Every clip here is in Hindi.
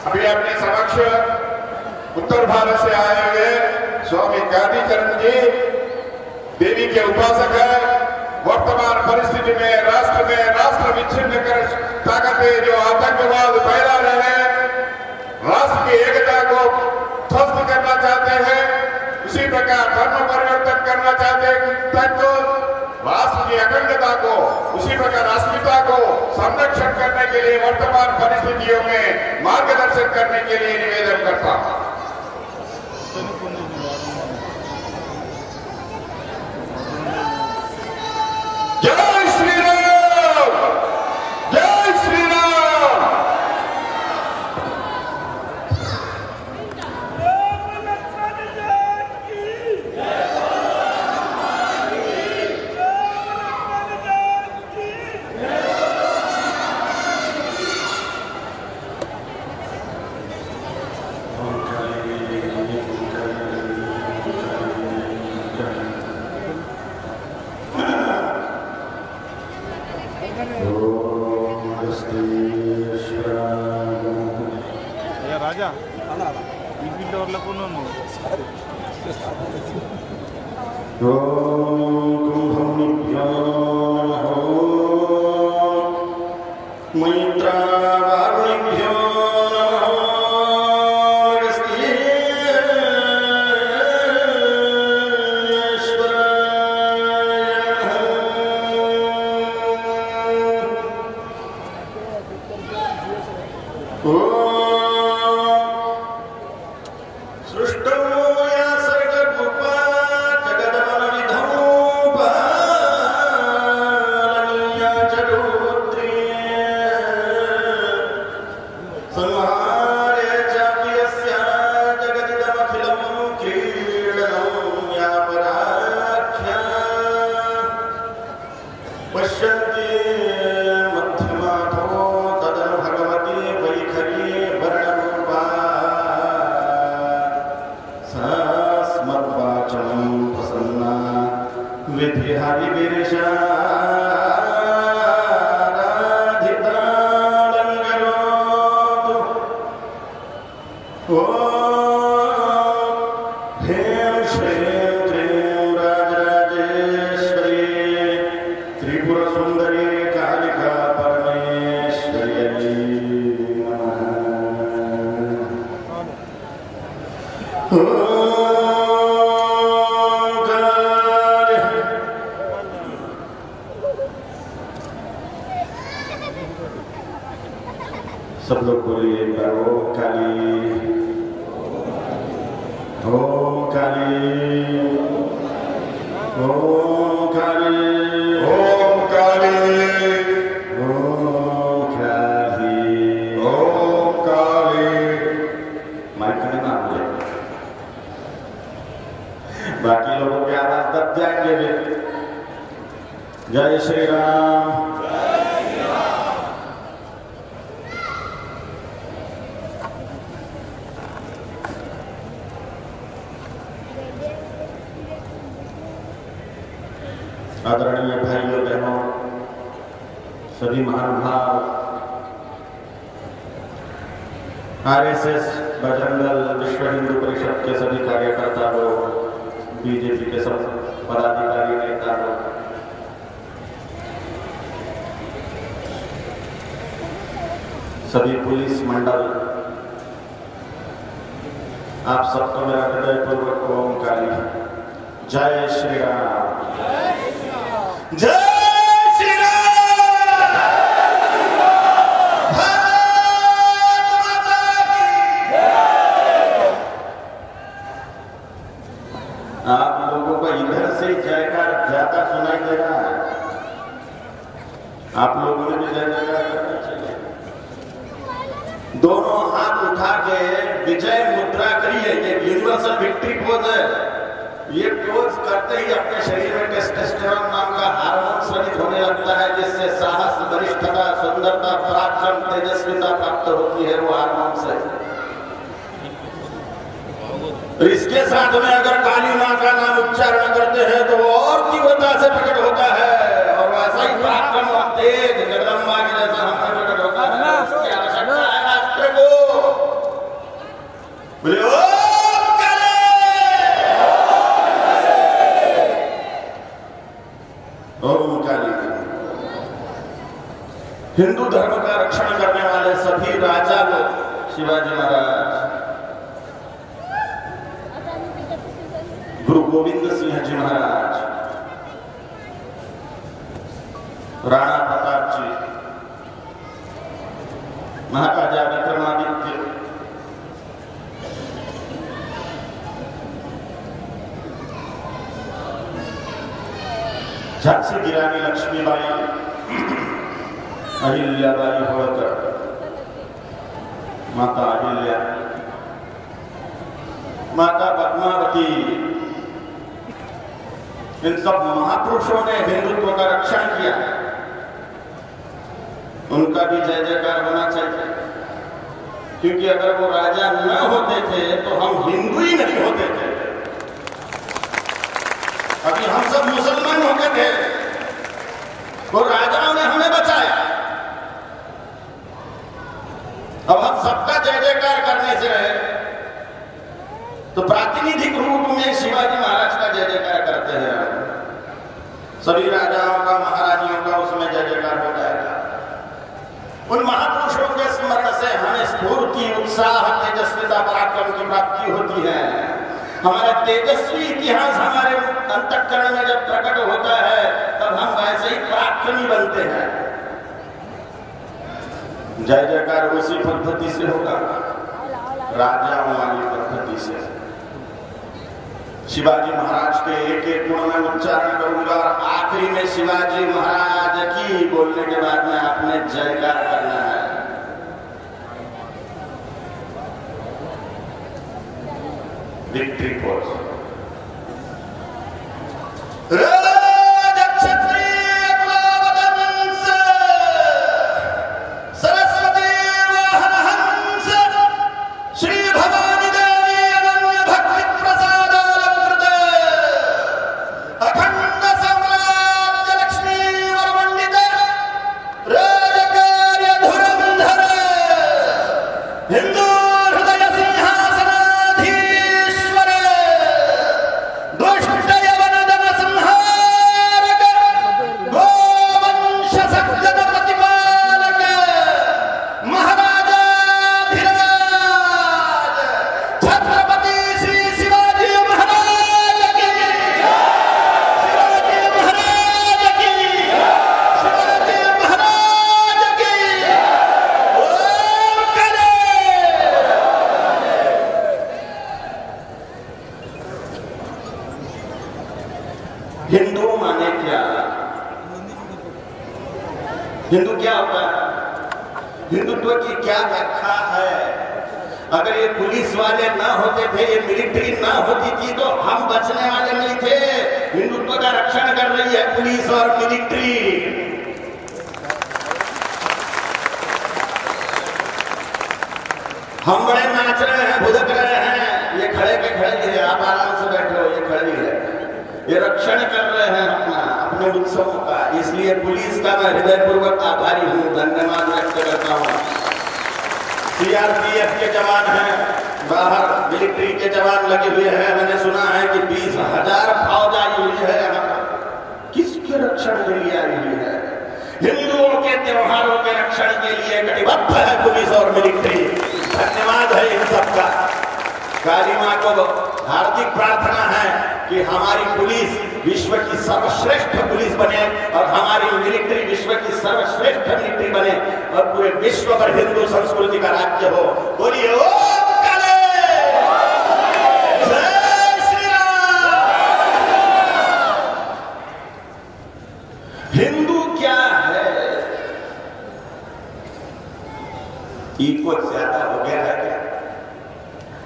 अभी अपने समक्ष उत्तर भारत से आए हुए स्वामी गांधी चरण जी देवी के उपासक है। वर्तमान परिस्थिति में राष्ट्र विच्छिन्न कर ताकतें जो आतंकवाद फैला रहे हैं, राष्ट्र की एकता को ध्वस्त करना चाहते हैं, उसी प्रकार धर्म परिवर्तन करना चाहते हैं तो राष्ट्र की अखंडता को, उसी प्रकार अस्मिता को संरक्षण करने के लिए वर्तमान परिस्थितियों में मार्गदर्शन करने के लिए निवेदन करता हूं। जय श्री राम, जय श्री राम। राजा सब लोग बोलिए ओम काली, ओम काली, ओम काली, ओम काली, ओम काली, ओम काली। माइक में ना बोले, बाकी लोगों की आवाज दब जाएंगे भी। जय श्री राम। आदरणीय भाइयों बहनों, सभी महानुभाव, आरएसएस, बजरंग दल, विश्व हिंदू परिषद के सभी कार्यकर्ता लोग, बीजेपी के सब पदाधिकारी नेता लोग, सभी पुलिस मंडल, आप सबको मेरा हृदयपूर्वक ओम काली। जय श्री राम, जय श्री राम। भारत माता की जय। आप लोगों को इधर से जयकार ज्यादा सुनाई दे रहा है, आप लोगों ने भी जयकार करना चाहिए। दोनों हाथ उठा के विजय मुद्रा करिए, ये यूनिवर्सल विक्ट्री पोज है। ये पोज करते ही अपने शरीर में टेस्टोस्टेरोन नाम का हार्मोन स्रावित होने लगता है, जिससे साहस, वरिष्ठता, सुंदरता, पराक्रम, तेजस्विता प्राप्त होती है वो हार्मोन से। इसके साथ में अगर काली मां का नाम उच्चारण करते हैं तो वो और तीव्रता से प्रकट होता है, और वैसा ही पराक्रम और तेज जगदम्बा के जैसा हमसे प्रकट होता है। उसकी आवश्यकता है राष्ट्र को। राजा लोग, शिवाजी महाराज, गुरु गोविंद सिंह जी महाराज, राणा प्रताप जी, महाराजा विक्रमादित्य, झांसी की रानी लक्ष्मीबाई, अहिल्याबाई होळकर, माता अहिल्या, माता पद्मावती, इन सब महापुरुषों ने हिंदुत्व का रक्षण किया। उनका भी जय जयकार होना चाहिए, क्योंकि अगर वो राजा न होते थे तो हम हिंदू ही नहीं होते थे। अभी हम सब मुसलमान हो गए थे, वो राजाओं ने हमें बचाया। अब हम सबका जय जयकार करने से रहे तो प्रातिनिधिक रूप में शिवाजी महाराज का जय जयकार करते हैं। सभी राजाओं का, महारानियों का उसमें जय जयकार हो जाएगा। उन महापुरुषों के स्मरण से हमें स्फूर्ति, उत्साह, तेजस्विता, पराक्रम की प्राप्ति होती है। हमारा तेजस्वी इतिहास हमारे अंतःकरण में जब प्रकट होता है तब हम वैसे ही पराक्रमी बनते हैं। जय जयकार उसी पद्धति से होगा, राजाओं वाली पद्धति से। शिवाजी महाराज के एक एक गुण में उच्चारण करूंगा और आखिरी में शिवाजी महाराज की बोलने के बाद में आपने जयकार करना है। Victory pose. हिंदू माने क्या? हिंदू क्या होता है? हिंदुत्व की क्या व्याख्या है? अगर ये पुलिस वाले ना होते थे, ये मिलिट्री ना होती थी तो हम बचने वाले नहीं थे। हिंदुत्व का रक्षण कर रही है पुलिस और मिलिट्री। हम बड़े नाच रहे हैं, भुदक रहे हैं, ये खड़े के खड़े है, आप आराम से बैठे हो, ये खड़ी है, ये रक्षण कर रहे हैं अपने उत्सवों का। इसलिए पुलिस का मैं हृदयपूर्वक आभारी हूँ, धन्यवाद व्यक्त करता हूँ। सीआरपीएफ के जवान हैं, बाहर मिलिट्री के जवान लगे हुए हैं। मैंने सुना है कि 20,000 फौज आई हुई है यहाँ पर। किसके रक्षण के लिए आई हुई है? हिंदुओं के त्योहारों के रक्षण के लिए कटिबद्ध है पुलिस और मिलिट्री। धन्यवाद है इन सबका। काली माँ को हार्दिक प्रार्थना है कि हमारी पुलिस विश्व की सर्वश्रेष्ठ पुलिस बने और हमारी मिलिट्री विश्व की सर्वश्रेष्ठ मिलिट्री बने और पूरे विश्व पर हिंदू संस्कृति का राज्य हो। बोलिए ओम काले, जय श्री राम। हिंदू क्या है? इको ज्यादा हो गया है क्या?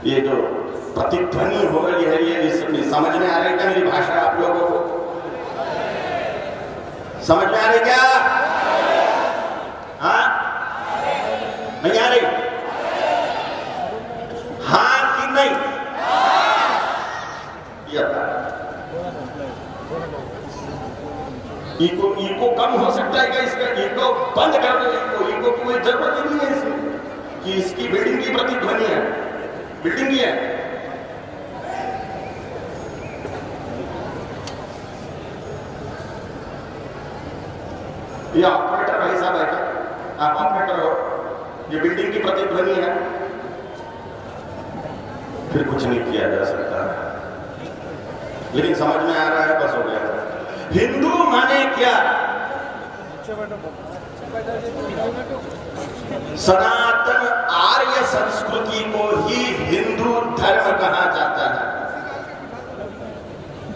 ये जो प्रतिध्वनि हो रही है, ये समझ में आ रही क्या मेरी भाषा? आप लोगों को समझ में आ रही क्या? हाँ, नहीं आ रही? हाँ कि नहीं? इको कम हो सकता है क्या? इसका इको बंद कर दो। इको की कोई जरूरत ही नहीं है इसमें कि इसकी बिल्डिंग की प्रतिध्वनि है, बिल्डिंग की है। ये ऑपरेटर भाई साहब है क्या? आप ऑपरेटर हो? ये बिल्डिंग की प्रतिध्वनि है, फिर कुछ नहीं किया जा सकता। लेकिन समझ में आ रहा है, बस हो गया। हिंदू माने क्या? सनातन आर्य संस्कृति को ही हिंदू धर्म कहा जाता है।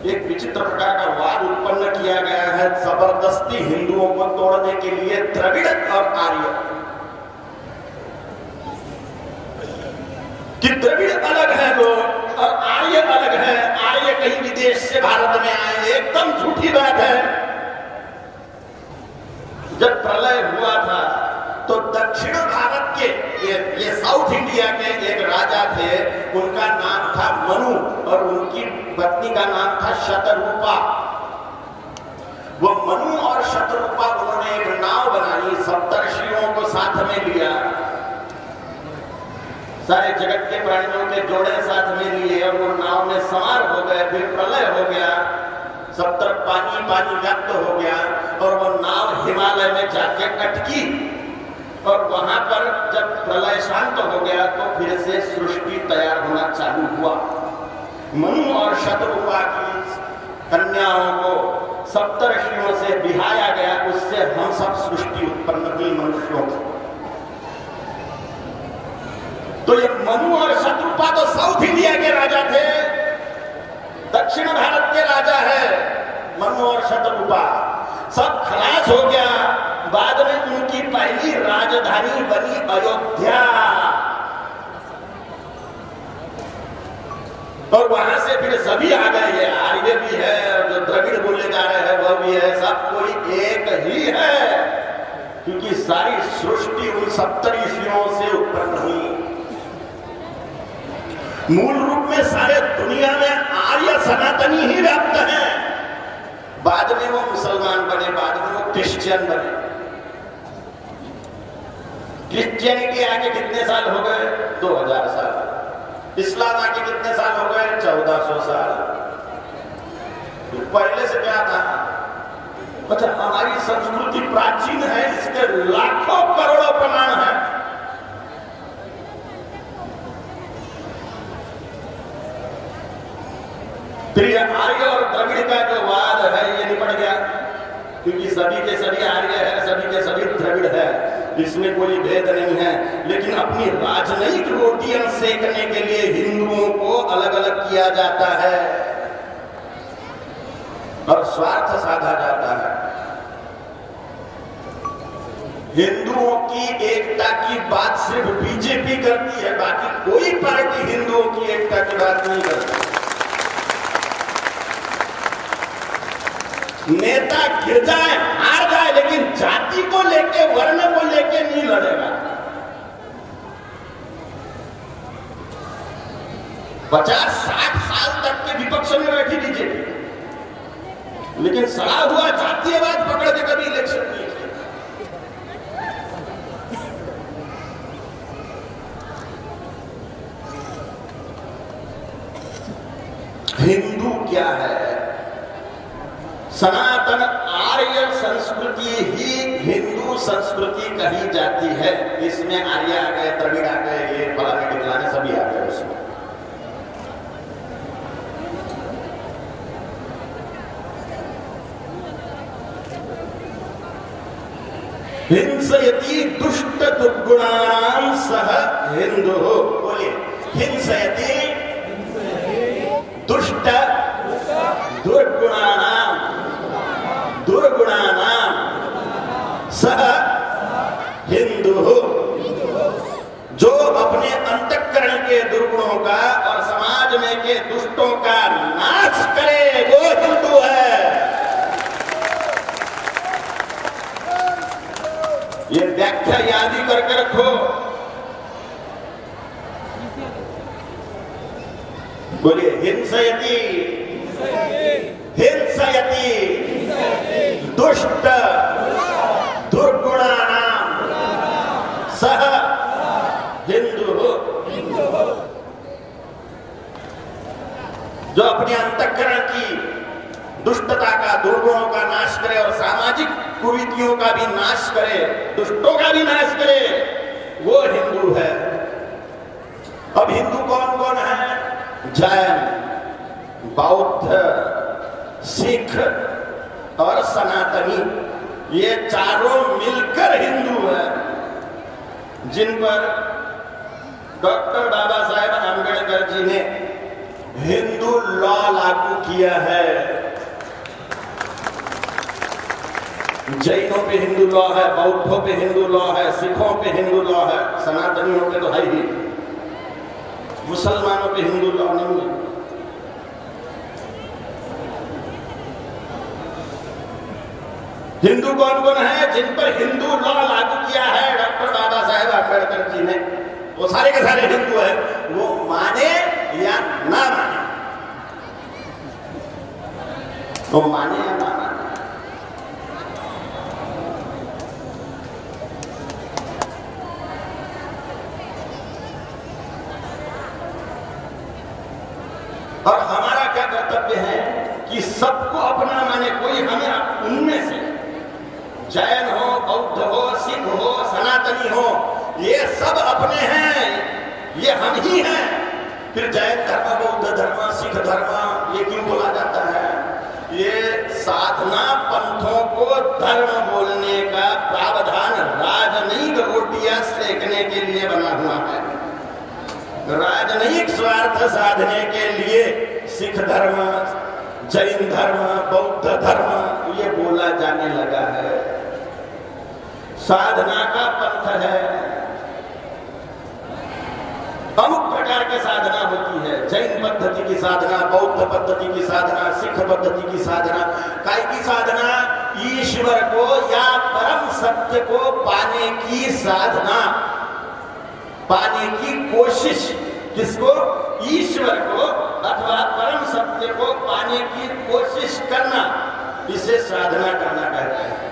एक विचित्र प्रकार का वाद उत्पन्न किया गया है जबरदस्ती हिंदुओं को तोड़ने के लिए, द्रविड़ और आर्य, कि द्रविड़ अलग है लोग और आर्य अलग है, आर्य कहीं विदेश से भारत में आए। एकदम झूठी बात है। जब प्रलय हुआ था तो दक्षिण भारत के ये साउथ इंडिया के एक राजा थे, उनका नाम था मनु और उनकी पत्नी का नाम था शतरूपा। वो मनु और शतरूपा, उन्होंने एक नाव बनाई, सप्तर्षियों को साथ में लिया, सारे जगत के प्राणियों के जोड़े साथ में लिए और वो नाव में सवार हो गए। फिर प्रलय हो गया, सब तरफ पानी पानी व्याप्त हो गया और वो नाव हिमालय में जाके अटकी। और वहां पर जब प्रलय शांत हो गया तो फिर से सृष्टि तैयार होना चालू हुआ। मनु और शतरूपा की कन्याओं को सप्तर्षियों से बिहाया गया, उससे हम सब सृष्टि उत्पन्न हुई मनुष्यों की। तो ये मनु और शतरूपा तो साउथ इंडिया के राजा थे, दक्षिण भारत के राजा है मनु और शतरूपा। सब खलास हो गया। बाद में उनकी पहली राजधानी बनी अयोध्या और वहां से फिर सभी आ गए। ये आर्य भी है और जो द्रविड़ बोले जा रहे हैं वह भी है, सब कोई एक ही है, क्योंकि सारी सृष्टि उन सप्तऋषियों से उत्पन्न हुई। मूल रूप में सारे दुनिया में आर्य सनातनी ही व्याप्त हैं। बाद में वो मुसलमान बने, बाद में वो क्रिश्चियन बने। क्रिश्चियनिटी आके कितने साल हो गए? 2000 साल। इस्लाम आके कितने साल हो गए? 1400 साल। तो पहले से क्या था? अच्छा, हमारी संस्कृति प्राचीन है, इसके लाखों करोड़ों प्रमाण है। फिर आर्य और द्रविड़ का जो वाद है ये निपट गया, क्योंकि सभी के सभी आर्य है, सभी के सभी द्रविड़ है, इसमें कोई भेद नहीं है। लेकिन अपनी राजनयिक रोटियां सेकने के लिए हिंदुओं को अलग अलग किया जाता है और स्वार्थ साधा जाता है। हिंदुओं की एकता की बात सिर्फ बीजेपी करती है, बाकी कोई पार्टी हिंदुओं की एकता की बात नहीं करती। नेता गिर जाए, हार जाए, लेकिन जाति को लेके, वर्ण को लेके नहीं लड़ेगा। 50-60 साल तक के विपक्ष में बैठी बीजेपी, लेकिन सड़ा हुआ जातीयवाद पकड़ के कभी इलेक्शन नहीं किया। हिंदू क्या है? सनातन आर्य संस्कृति ही हिंदू संस्कृति कही जाती है। इसमें आर्य आ गए, द्रविड़ आ गए, ये फलाने ढिकलाने सभी आ गए उसमें। हिंसयति दुष्ट दुर्गुणानां सह हिंदु। बोलिए, हिंसयति दुष्ट दुर्गुणानां सह हिंदु। जो अपने अंतःकरण के दुर्गुणों का और समाज में के दुष्टों का नाश करे वो हिंदू है। ये व्याख्या याद ही करके रखो। बोलिए, हिंसयति हिंसयति दुष्ट दुर्गुणानां सह हिंदु। जो अपने अंतःकरण की दुष्टता का, दुर्गुणों का नाश करे और सामाजिक कुरीतियों का भी नाश करे, दुष्टों का भी नाश करे, वो हिंदू है। अब हिंदू कौन कौन है? जैन, बौद्ध, सिख और सनातनी, ये चारों मिलकर हिंदू है, जिन पर डॉक्टर बाबा साहेब आंबेडकर जी ने हिंदू लॉ लागू किया है। जैनों पे हिंदू लॉ है, बौद्धों पे हिंदू लॉ है, सिखों पे हिंदू लॉ है, सनातनियों पे तो है ही, मुसलमानों पे हिंदू लॉ नहीं है। हिंदू कौन कौन है जिन पर हिंदू लॉ लागू किया है डॉक्टर बाबा साहेब आंबेडकर जी ने? वो सारे के सारे हिंदू है, वो माने या ना माने, वो माने या ना माने। और हमारा क्या कर्तव्य है कि सबको अपना माने। कोई हमें उनमें से जैन हो, बौद्ध हो, सिख हो, सनातनी हो, ये सब अपने हैं, ये हम ही हैं। फिर जैन धर्म, बौद्ध धर्म, सिख धर्म ये क्यों बोला जाता है? ये साधना पंथों को धर्म बोलने का प्रावधान राजनयिक रोटियां सेकने के लिए बना हुआ है। राजनयिक स्वार्थ साधने के लिए सिख धर्म, जैन धर्म, बौद्ध धर्म ये बोला जाने लगा है। साधना का पंथ है, अमुक प्रकार की साधना होती है। जैन पद्धति की साधना, बौद्ध पद्धति की साधना, सिख पद्धति की साधना। काय की साधना? ईश्वर को या परम सत्य को पाने की साधना, पाने की कोशिश। किसको? ईश्वर को अथवा परम सत्य को पाने की कोशिश करना, इसे साधना करना कहते हैं।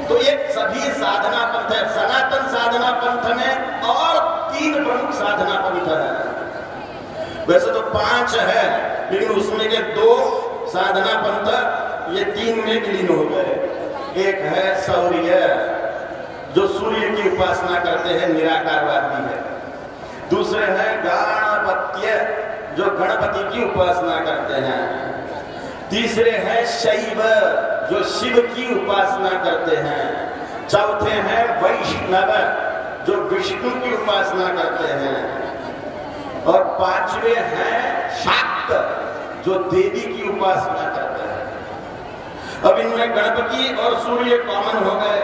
तो ये सभी साधना पंथ है। सनातन साधना पंथ में और 3 प्रमुख साधना पंथ है। वैसे तो 5 है, लेकिन उसमें के 2 साधना पंथ ये 3 में विलीन हो गए। एक है सौर्य, जो सूर्य की उपासना करते हैं, निराकारवादी है। दूसरे है गणपत्य, जो गणपति की उपासना करते हैं। तीसरे हैं शैव, जो शिव की उपासना करते हैं। चौथे हैं वैष्णव, जो विष्णु की उपासना करते हैं। और 5वें हैं शाक्त, जो देवी की उपासना करते हैं। अब इनमें गणपति और सूर्य कॉमन हो गए।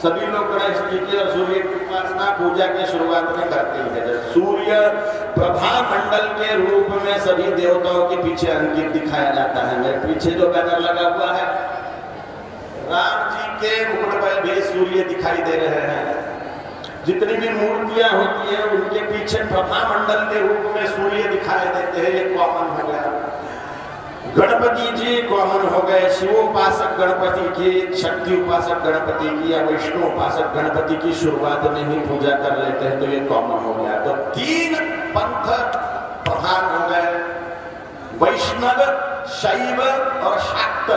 सभी लोग गणेश जी की और सूर्य की उपासना पूजा के शुरुआत में करते हैं। सूर्य प्रभा मंडल के रूप में सभी देवताओं के पीछे अंकित दिखाया जाता है। मेरे पीछे जो बैनर लगा हुआ है, राम जी के मुकुट पर भी सूर्य दिखाई दे रहे हैं। जितनी भी मूर्तियां होती हैं उनके पीछे प्रभा मंडल के रूप में सूर्य दिखाई देते हैं। ये कॉमन हो गया। गणपति जी कॉमन हो गए। शिवोपासक गणपति की, शक्ति उपासक गणपति की या विष्णु उपासक गणपति की शुरुआत में ही पूजा कर लेते हैं, तो ये कॉमन हो गया। तो 3 पंथ प्रधान हो गए, वैष्णव, शैव और शाक्त।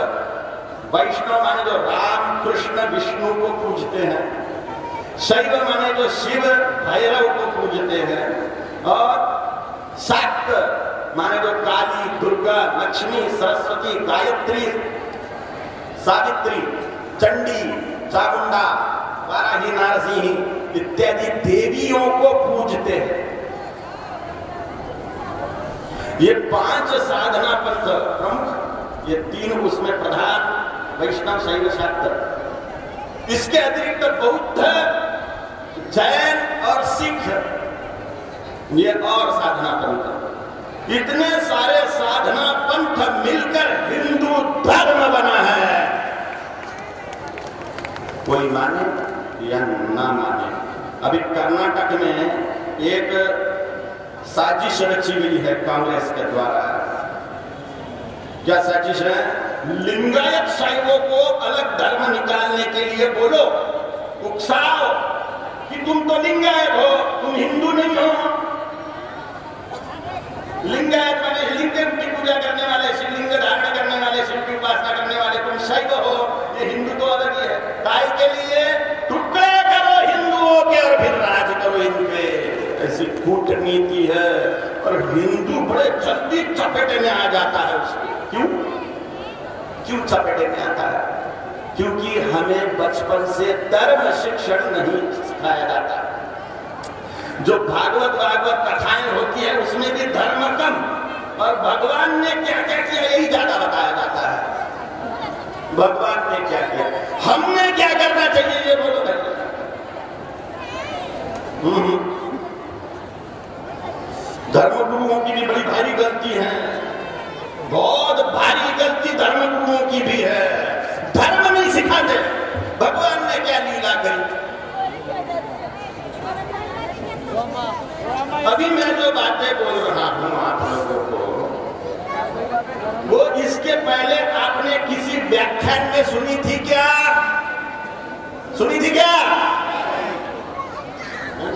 वैष्णव माने जो राम, कृष्ण, विष्णु को पूजते हैं। शैव माने जो शिव, भैरव को पूजते हैं। और शाक्त माने जो काली, दुर्गा, लक्ष्मी, सरस्वती, गायत्री, सावित्री, चंडी, चामुंडा, वाराही, नारसिंही इत्यादि देवियों को पूजते हैं। ये 5 साधना पंथ प्रमुख, ये 3 उसमें प्रधान, वैष्णव, शैव, शाक्त। इसके अतिरिक्त बौद्ध, जैन और सिख, ये और साधना पंथ। इतने सारे साधना पंथ मिलकर हिंदू धर्म बना है। कोई माने या ना माने। अभी कर्नाटक में एक साजिश रची हुई है कांग्रेस के द्वारा। क्या साजिश है? लिंगायत शैवों को अलग धर्म निकालने के लिए बोलो, उकसाओ कि तुम तो लिंगायत हो, तुम हिंदू नहीं हो। लिंगायत माने लिंगम की पूजा जल्दी चपेटे में आ जाता है उसकी। क्यों चपेटे में आता है? क्योंकि हमें बचपन से धर्म शिक्षण नहीं सिखाया जाता। जो भागवत कथाएं होती है उसमें भी धर्म कम, और भगवान ने क्या क्या किया यही ज्यादा बताया जाता है। भगवान ने क्या किया, हमने क्या करना चाहिए ये बोलो भाई। धर्मगुरुओं की भी बड़ी भारी गलती है, बहुत भारी गलती धर्मगुरुओं की भी है। धर्म नहीं सिखाते। भगवान ने क्या लीला करी? अभी मैं जो बातें बोल रहा हूं आप लोगों को, वो इसके पहले आपने किसी व्याख्यान में सुनी थी क्या? सुनी थी क्या?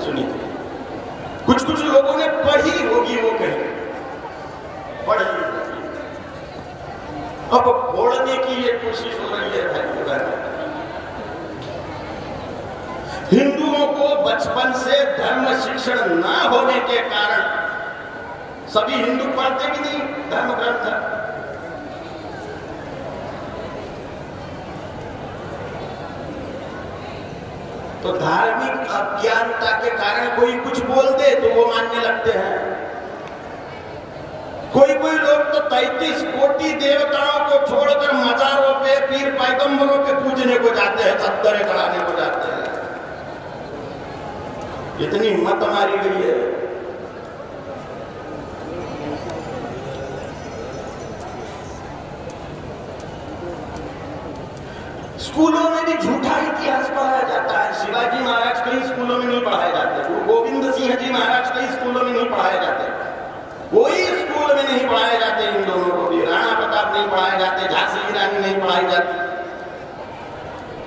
सुनी थी। कुछ लोगों ने पढ़ी होगी, वो कहीं पढ़ी होगी। अब फोड़ने की ये कोशिश हो रही है भाई। हिंदुओं को बचपन से धर्म शिक्षण ना होने के कारण सभी हिंदू पढ़ते भी नहीं धर्म ग्रंथ। तो धार्मिक अज्ञानता के कारण कोई कुछ बोल दे तो वो मानने लगते हैं। कोई लोग तो 33 कोटि देवताओं को छोड़कर मजारों पे, पीर पैगंबरों पे पूजने को जाते हैं, चद्दरें चढ़ाने को जाते हैं। इतनी हिम्मत मारी गई है। स्कूलों में भी झूठा इतिहास पढ़ाया जाता है। शिवाजी महाराज कई स्कूलों में नहीं पढ़ाए जाते, गुरु गोविंद सिंह जी महाराज कई स्कूलों में नहीं पढ़ाए जाते, कोई स्कूल में नहीं पढ़ाए जाते। इन दोनों को भी राणा प्रताप नहीं पढ़ाए जाते, झांसी की रानी नहीं पढ़ाई जाती,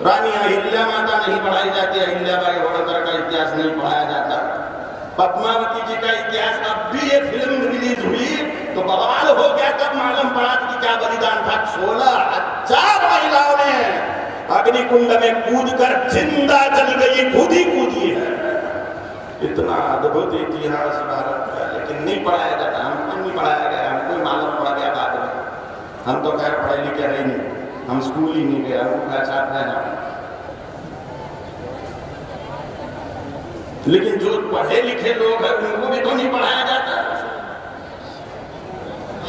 रानी अहिल्या माता नहीं पढ़ाई जाती, अहिल्याबाई होळकर का इतिहास नहीं पढ़ाया जाता, पद्मावती जी का इतिहास। अब भी ये फिल्म रिलीज हुई तो बवाल हो गया, तब मालूम पड़ा कि क्या बलिदान था। 16,000 महिलाओं ने अग्निकुंड में कूदकर जिंदा जल गई, खुद ही कूदी है। इतना अद्भुत इतिहास भारत का, लेकिन नहीं पढ़ाया जाता। हमको नहीं पढ़ाया गया, हमको मालूम पड़ गया बाद में। हम तो खैर पढ़े लिखे रहे नहीं, हम स्कूल ही नहीं गए, हमको ऐसा है ना। लेकिन जो पढ़े लिखे लोग हैं उनको भी तो नहीं पढ़ाया जाता।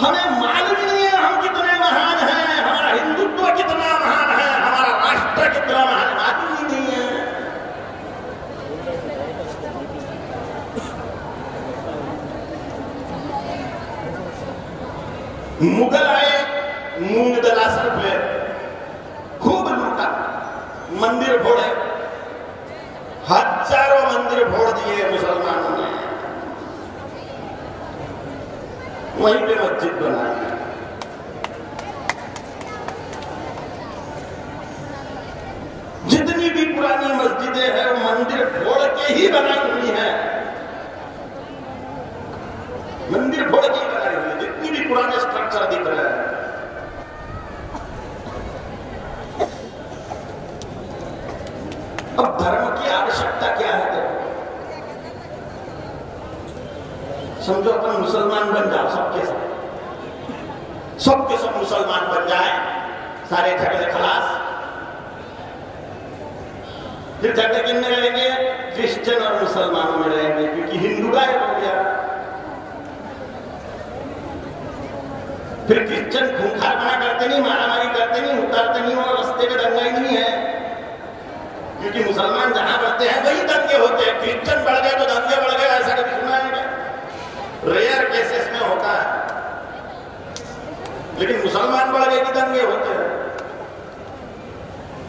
हमें मालूम नहीं है हम कितने महान हैं, हमारा हिंदुत्व कितना महान है, हमारा राष्ट्र कितना महान, मालूम ही नहीं है। मुगल आए, मूंग दला सर पे खूब लूटा, मंदिर फोड़े, हजारों मंदिर फोड़ दिए मुसलमानों ने, वहीं पे मस्जिद बनाई। जितनी भी पुरानी मस्जिदें हैं वो मंदिर फोड़ के ही बनाई हुई हैं, मंदिर फोड़ के ही बनाई हुई है। जितनी भी पुराने स्ट्रक्चर दिख रहे हैं, अब धर्म की आवश्यकता क्या है? समझो अपन मुसलमान बन जाओ, सबके सब मुसलमान बन जाए, सारे झगड़े खलास। फिर झगड़े किन में रहेंगे? क्रिश्चियन और मुसलमानों में रहेंगे, क्योंकि हिंदू गायब हो गया। फिर क्रिश्चियन खूंखार बना करते नहीं, मारामारी करते नहीं, उतारते नहीं, और रास्ते पे दंगा ही नहीं है, क्योंकि मुसलमान जहां बढ़ते हैं वही दंगे होते हैं। क्रिश्चियन बढ़ गए तो दंगे बढ़ गए, ऐसा कभी सुना है? रेयर केसेस में होता है, लेकिन मुसलमान बढ़ गए कि दंगे होते हैं।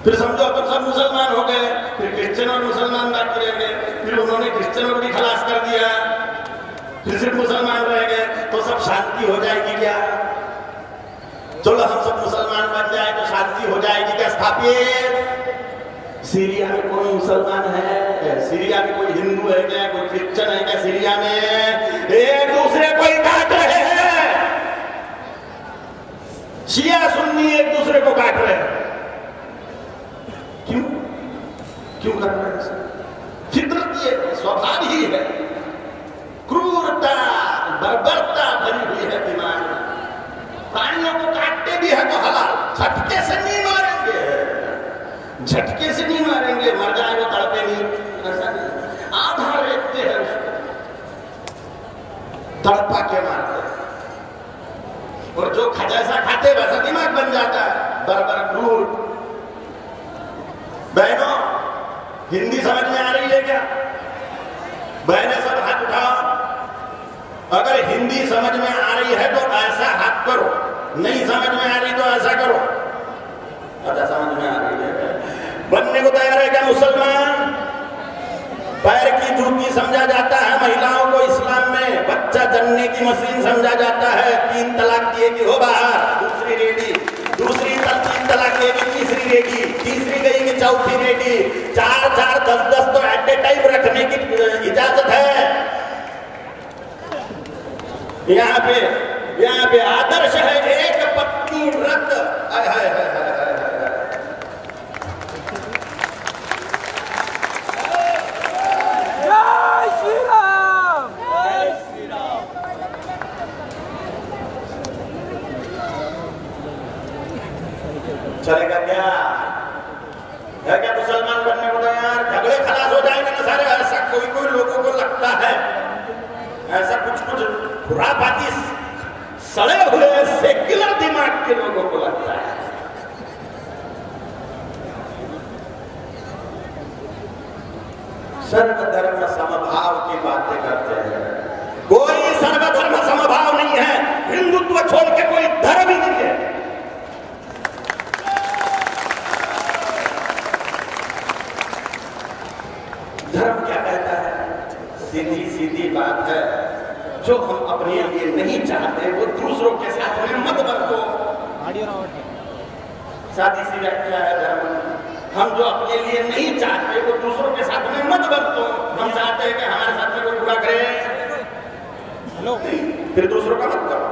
फिर समझो अपन सब मुसलमान हो गए, फिर क्रिश्चियन और मुसलमान बाकी रह गए, फिर उन्होंने क्रिश्चियन को भी खलास कर दिया, फिर सिर्फ मुसलमान रह गए, तो सब शांति हो जाएगी क्या? चलो हम सब मुसलमान बन जाए तो शांति हो जाएगी क्या स्थापित? सीरिया में कोई मुसलमान है? सीरिया में कोई हिंदू है क्या? कोई क्रिश्चियन है क्या? सीरिया में एक दूसरे को ही काट रहे हैं, शिया सुन्नी एक दूसरे को काट रहे हैं। क्यों कर रहे हैं? फितरती है, स्वभाव ही है, क्रूरता बर्बरता भरी हुई है झटके से नहीं मारेंगे, मर जाए वो तड़पे नहीं, ऐसा नहीं, आधा रेतते हैं उसको, तड़पा के मारते हैं। और जो जैसा खाते वैसा दिमाग बन जाता है, बरबर क्रूर। बहनों, हिंदी समझ में आ रही है क्या? बहनें सब हाथ उठाओ। अगर हिंदी समझ में आ रही है तो ऐसा हाथ करो, नहीं समझ में आ रही तो ऐसा करो। अच्छा, समझ में आ रही है? बनने को तैयार है क्या मुसलमान? पैर की जूती समझा जाता है महिलाओं को इस्लाम में, बच्चा जनने की मशीन समझा जाता है। 3 तलाक दिए कि हो बाहर, दूसरी रेडी, दूसरी 3 तलाक देगी, तीसरी रेडी, तीसरी गई कि चौथी रेडी, 4-4, 10-10 तो एट ए टाइम रखने की इजाजत है। यहाँ पे आदर्श है एक पत्नी व्रत। चलेगा क्या? है क्या मुसलमान बनने को तैयार? झगड़े खलास हो जाएंगे ना सारे। ऐसा कोई लोगों को लगता है, ऐसा कुछ खुरापाती सड़े हुए सेक्युलर दिमाग के लोगों को लगता है। सर्वधर्म समभाव की बातें करते हैं। कोई सर्वधर्म समभाव नहीं है। हिंदुत्व छोड़ के कोई धर्म ही नहीं है। धर्म क्या कहता है? सीधी सीधी बात है, जो हम अपने लिए नहीं चाहते वो दूसरों के साथ में मत बरतो। सादी सी व्याख्या है धर्म। हम जो अपने लिए नहीं चाहते वो दूसरों के साथ में मत बरतो। हम चाहते हैं कि हमारे साथ में कोई बुरा करे, फिर दूसरों का मत करो।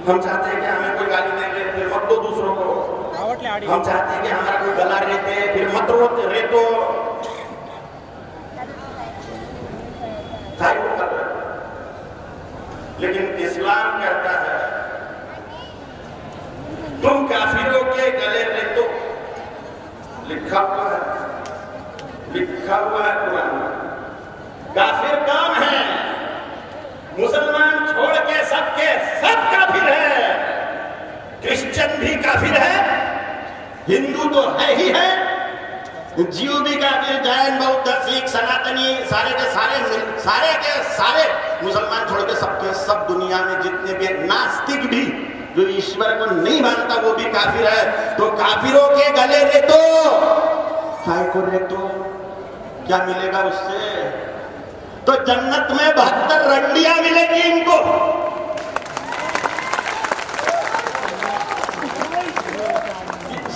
हम चाहते हैं कि हमें कोई गाली देंगे, फिर मत दो दूसरों को। हम चाहते हैं कि हमारा कोई गला रेते, फिर मत रेतो। लेकिन इस्लाम कहता है तुम काफिरों के गले रेतो। लिखा हुआ है कुरान में। काफिर कौन है? मुसलमान छोड़ के सबके सब काफिर है। क्रिश्चियन भी काफिर है, हिंदू तो है ही है, जीव भी काफिर, जैन, बौद्ध, सिख, सनातनी, सारे के सारे मुसलमान छोड़ के सबके सब दुनिया में जितने भी, नास्तिक भी जो ईश्वर को नहीं मानता वो भी काफिर है। तो काफिरों के गले रेतो। काय को रेतो? क्या मिलेगा उससे? तो जन्नत में 72 रंडियां मिलेगी इनको।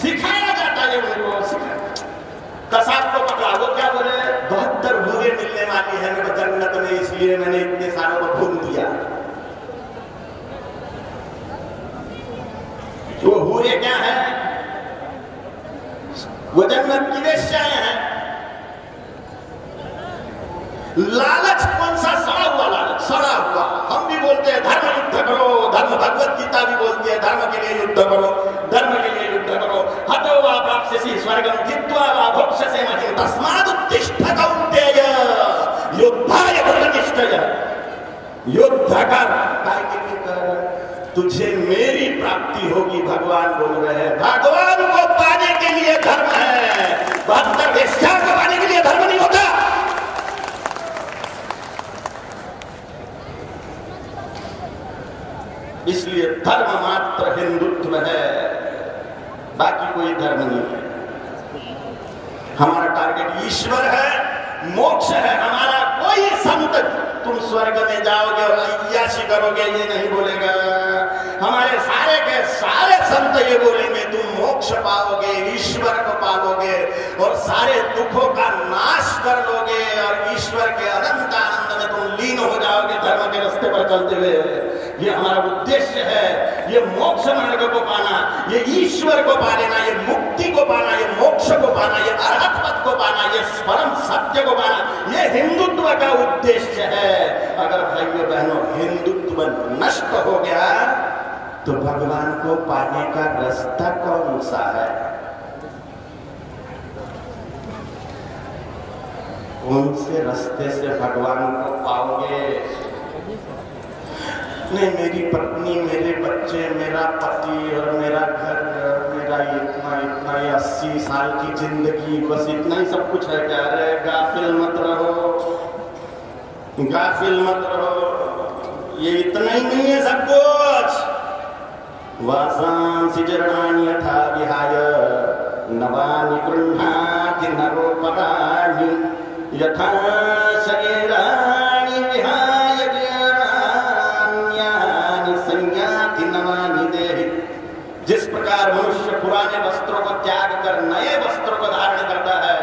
सिखाया जाता है उनको। कसाब को पकड़ा, वो क्या बोले? 72 हूरे मिलने वाली है मेरे जन्नत में, इसलिए मैंने इतने सालों को भून दिया। वो हूरे क्या है? वो जन्नत की वेश्याएं हैं। लालच कौन सा? सड़ा हुआ लालच, सड़ा हुआ। हम भी बोलते हैं धर्म युद्ध करो, धर्म भगवत गीता भी बोलती है धर्म के लिए युद्ध करो, धर्म के लिए युद्ध करो। हतो वा प्राप्स्यसि स्वर्गं जित्वा वा भोक्ष्यसे महीम् तस्मादुत्तिष्ठ कौन्तेय युद्धाय कृतनिश्चय। युद्ध कर, काय के लिए कर? तुझे मेरी प्राप्ति होगी, भगवान बोल रहे हैं। भगवान को पाने के लिए धर्म है, 72 वेश्या को पाने के लिए धर्म नहीं होता। इसलिए धर्म मात्र हिंदुत्व है, बाकी कोई धर्म नहीं है। हमारा टारगेट ईश्वर है, मोक्ष है। हमारा कोई संत तुम स्वर्ग में जाओगे और अय्याशी करोगे ये नहीं बोलेगा। हमारे सारे के सारे संत ये बोलेंगे तुम मोक्ष पाओगे, ईश्वर को पालोगे और सारे दुखों का नाश कर लोगे और ईश्वर के अनंत आनंद में तुम लीन हो जाओगे धर्म के रास्ते पर चलते हुए। ये हमारा उद्देश्य है। ये मोक्ष मार्ग को पाना, ये ईश्वर को पा लेना, ये मुक्ति को पाना, ये मोक्ष को पाना, ये अरहत पद को पाना, ये परम सत्य को पाना, ये हिंदुत्व का उद्देश्य है। अगर भाइयों बहनों हिंदुत्व नष्ट हो गया तो भगवान को पाने का रास्ता कौन सा है? कौन से रास्ते से भगवान को पाओगे? नहीं, मेरी पत्नी, मेरे बच्चे, मेरा पति और मेरा घर और मेरा इतना इतना 80 साल की जिंदगी, बस इतना ही सब कुछ है क्या? अरे गाफिल मत रहो, गाफिल मत रहो, ये इतना ही नहीं है सब कुछ। वासांसि चरणानि यथा विहाय नवानि गृह्णाति नरोपराणि यथा शरीराणि विहाय ज्ञानान्यानि संयाति नवानि देहि। जिस प्रकार मनुष्य पुराने वस्त्रों को त्याग कर नए वस्त्रों को धारण करता है,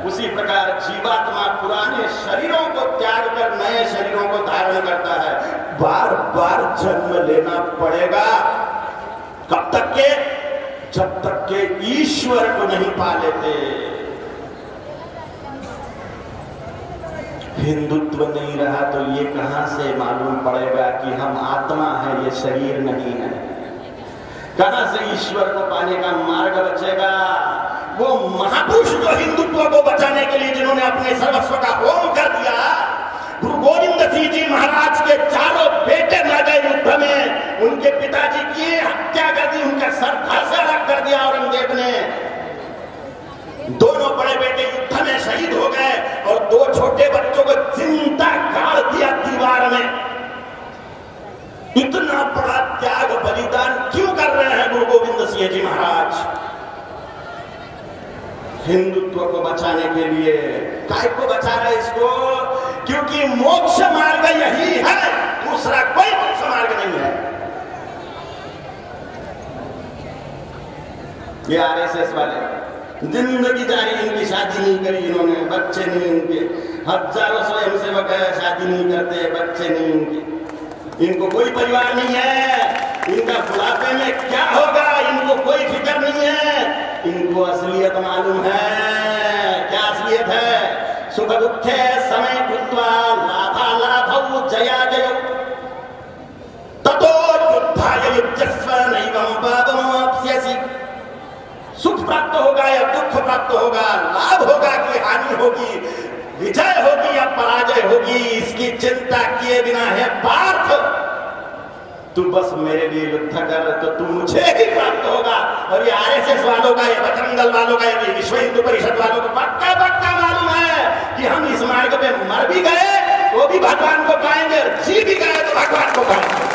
उसी प्रकार जीवात्मा पुराने शरीरों को त्याग कर नए शरीरों को धारण करता है। बार बार जन्म लेना पड़ेगा। कब तक के? जब तक के ईश्वर को नहीं पा लेते। हिंदुत्व नहीं रहा तो ये कहां से मालूम पड़ेगा कि हम आत्मा है, ये शरीर नहीं है? कहां से ईश्वर को पाने का मार्ग बचेगा? वो महापुरुष जो हिंदुत्व को बचाने के लिए जिन्होंने अपने सर्वस्व का होम कर दिया, गुरु गोविंद सिंह जी महाराज के चारों बेटे मर गए युद्ध में, उनके पिताजी की हत्या कर दी, उनका सर धड़ से अलग कर दिया औरंगजेब ने। दोनों बड़े बेटे युद्ध में शहीद हो गए और दो छोटे बच्चों को जिंदा गाड़ दिया दीवार में। इतना बड़ा त्याग बलिदान क्यों कर रहे हैं गुरु गोविंद सिंह जी महाराज? हिंदुत्व को बचाने के लिए। काय को बचा रहे इसको? क्योंकि मोक्ष मार्ग यही है, दूसरा कोई मोक्ष मार्ग नहीं है। ये आरएसएस वाले जिंदगी जारी, इनकी शादी नहीं करी इन्होंने, बच्चे नहीं इनके, हजारों स्वयंसेवक है, शादी नहीं करते, बच्चे नहीं इनके, इनको कोई परिवार नहीं है, इनका बुढ़ापे में क्या होगा इनको कोई फिक्र नहीं है। इनको असलियत मालूम है। क्या असलियत है? सुख दुखे समय कृत्वा लाभालाभौ जया जयौ ततो युद्धाय युज्यस्व नैवं पापमाप्स्यसि। सुख प्राप्त होगा या दुख प्राप्त होगा, लाभ होगा कि हानि होगी, विजय होगी या पराजय होगी, इसकी चिंता किए बिना है पार्थ। तू बस मेरे लिए युद्ध कर तो तू मुझे ही प्राप्त होगा। और ये आरएसएस वालों का, ये बजरंग दल वालों का, ये विश्व हिंदू परिषद वालों को पक्का पक्का मालूम है कि हम इस मार्ग पे मर भी गए तो भी भगवान को पाएंगे, और जी भी गए तो भगवान को पाएंगे।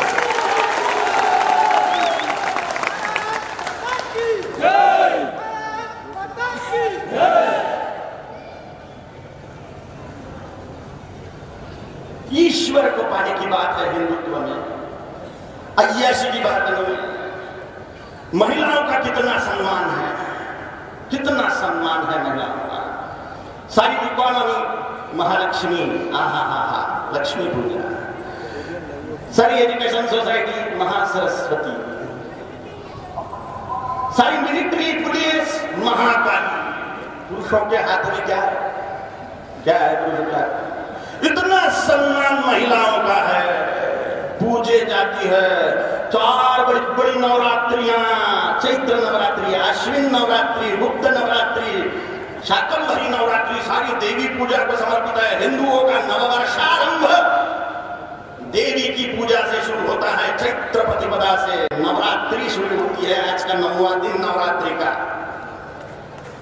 ईश्वर को पाने की बात है हिंदुत्व में, अय्याशी की बात नहीं। महिलाओं का कितना सम्मान है, कितना सम्मान है महिलाओं का। सारी इकोनॉमी महालक्ष्मी, आहा हा हा, लक्ष्मी पूजा। सारी एजुकेशन सोसाइटी महासरस्वती, सारी मिलिट्री पुलिस महाकाली। पुरुषों के हाथ में क्या है? क्या है पुरुषों का? इतना सम्मान महिलाओं का है, पूजे जाती है। 4 बड़ी बड़ी नवरात्रियां, चैत्र नवरात्रि, आश्विन नवरात्रि, गुप्त नवरात्रि, शाकंभरी नवरात्रि, सारी देवी पूजा को समर्पित है। हिंदुओं का नववर्षारंभ देवी की पूजा से शुरू होता है, चैत्र प्रतिपदा से नवरात्रि शुरू होती है। आज का 9वां दिन नवरात्रि का।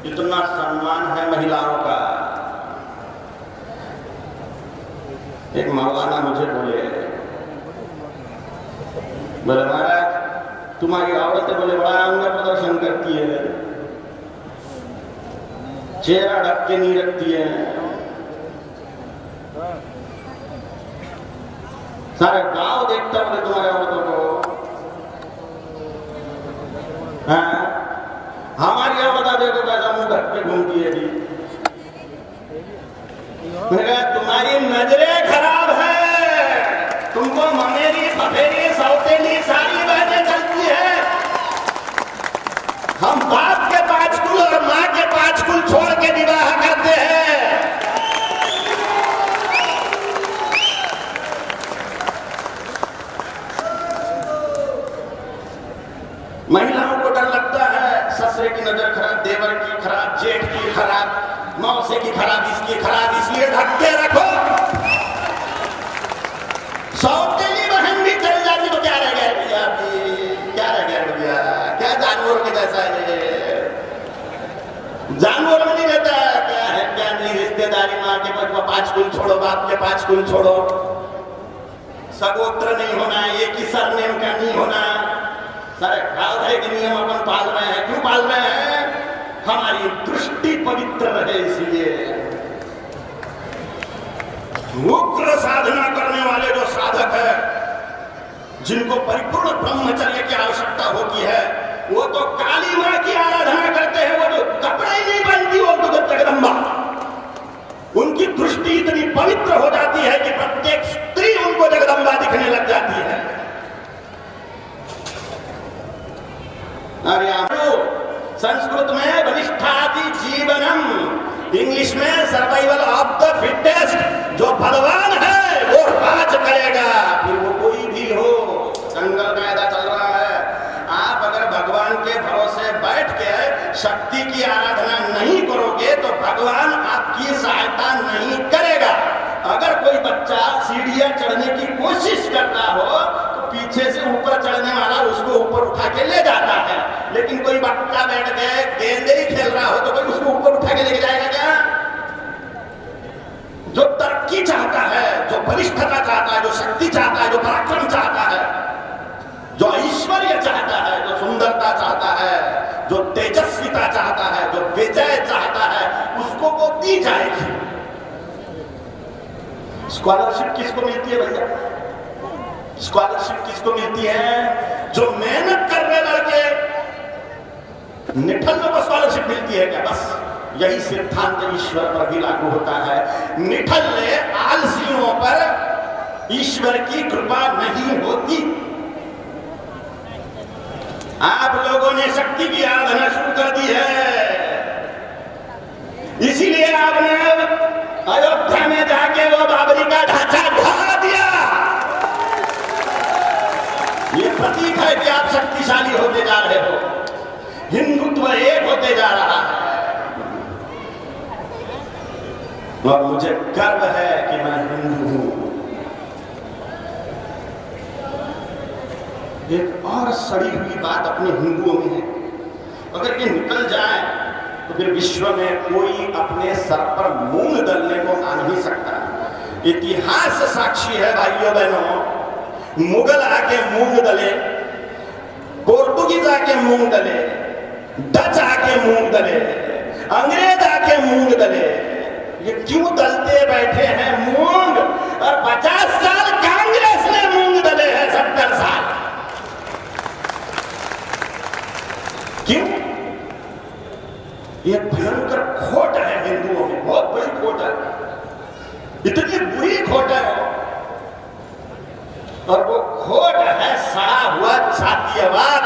इतना सम्मान है महिलाओं का। एक मौलाना मुझे बोले महाराज तुम्हारी औरतें बोले बड़ा अंग प्रदर्शन करती है, चेहरा ढक के नहीं रखती है, सारे गांव देखता बोले तुम्हारे औरतों को। हाँ, हमारी औरत देखो कैसा मुंह ढक के घूमती है जी। तुम्हारी नजरें खराब है, तुमको ममेरी सफेरी सौतेली सारी बहनें चलती है। हम बाप के 5 कुल और माँ के 5 कुल छोड़ के विवाह करते हैं। महिलाओं को डर लगता है, ससुर की नजर खराब, देवर की खराब, जेठ की खराब, मौसे की खराब, इसकी खराब, इसलिए ढक के रखो। सौतेली बहन भी चल जाती तो क्या रह गया भैया, क्या रह गया भैया, क्या जानवरों के जैसा है ये, जानवर में नहीं रहता क्या है क्या नहीं, रिश्तेदारी माँ के 5 कुल छोड़ो, बाप के 5 कुल छोड़ो, सगोत्र नहीं होना, एक ही सरनेम का नहीं होना, सारे भाव है कि नियम अपन पाल रहे हैं। क्यों पाल रहे हैं? हमारी दृष्टि पवित्र रहे इसलिए। उग्र साधना करने वाले जो साधक है, जिनको परिपूर्ण ब्रह्मचर्य की आवश्यकता होती है, वो तो काली मां की आराधना करते हैं, वो जो कपड़े ही नहीं पहनती वो तो जगदम्बा। उनकी दृष्टि इतनी पवित्र हो जाती है कि प्रत्येक स्त्री उनको जगदम्बा दिखने लग जाती है। संस्कृत में वरिष्ठाति जीवनम, इंग्लिश में सर्वाइवल ऑफ द फिटेस्ट। जो बलवान है वो राज करेगा, फिर वो कोई भी हो। दंगल कायदा चल रहा है, आप अगर भगवान के भरोसे बैठ के शक्ति की आराधना नहीं करोगे तो भगवान आपकी सहायता नहीं करेगा। अगर कोई बच्चा सीढ़ियां चढ़ने की कोशिश करता हो तो पीछे से ऊपर चढ़ने वाला उसको ऊपर उठा के ले जाता है, लेकिन कोई बच्चा बैठ के गेंदे ही खेल रहा हो तो कोई उसको ऊपर उठा के लेके जाएगा क्या? जो तरक्की चाहता है, जो बलिष्ठता चाहता है, जो शक्ति चाहता है, जो पराक्रम चाहता है, जो ऐश्वर्य चाहता है, जो सुंदरता चाहता है, जो तेजस्विता चाहता है, जो विजय चाहता है, उसको वो दी जाएगी। स्कॉलरशिप किसको मिलती है भैया? स्कॉलरशिप किसको मिलती है? जो मेहनत कर रहे लड़के, निठल्लों को स्कॉलरशिप मिलती है क्या? बस यही सिद्धांत ईश्वर पर भी लागू होता है। निठल्ले आलसियों पर ईश्वर की कृपा नहीं होती। आप लोगों ने शक्ति की आराधना शुरू कर दी है, इसीलिए आपने अयोध्या में जाके वो बाबरी का ढांचा ढा दिया। ये प्रतीक है कि आप शक्तिशाली होते जा रहे हो, हिंदुत्व एक होते जा रहा है। और मुझे गर्व है कि मैं हिंदू हूं। एक और सड़ी हुई बात अपने हिंदुओं में है, अगर ये निकल जाए तो फिर विश्व में कोई अपने सर पर मूंग दलने को आ नहीं सकता। इतिहास साक्षी है भाइयों बहनों, मुगल आके मूंग दले, पोर्तुगीज आके मूंग दले, डच आके मूंग दले, अंग्रेज आके मूंग दले। ये क्यों दलते बैठे हैं मूंग? और 50 साल कांग्रेस ने मूंग दले हैं, 70 साल। क्यों? ये भयंकर खोट है हिंदुओं में, बहुत बड़ी खोट है, इतनी बुरी खोट है। और वो खोट है सड़ा हुआ जातीयवाद,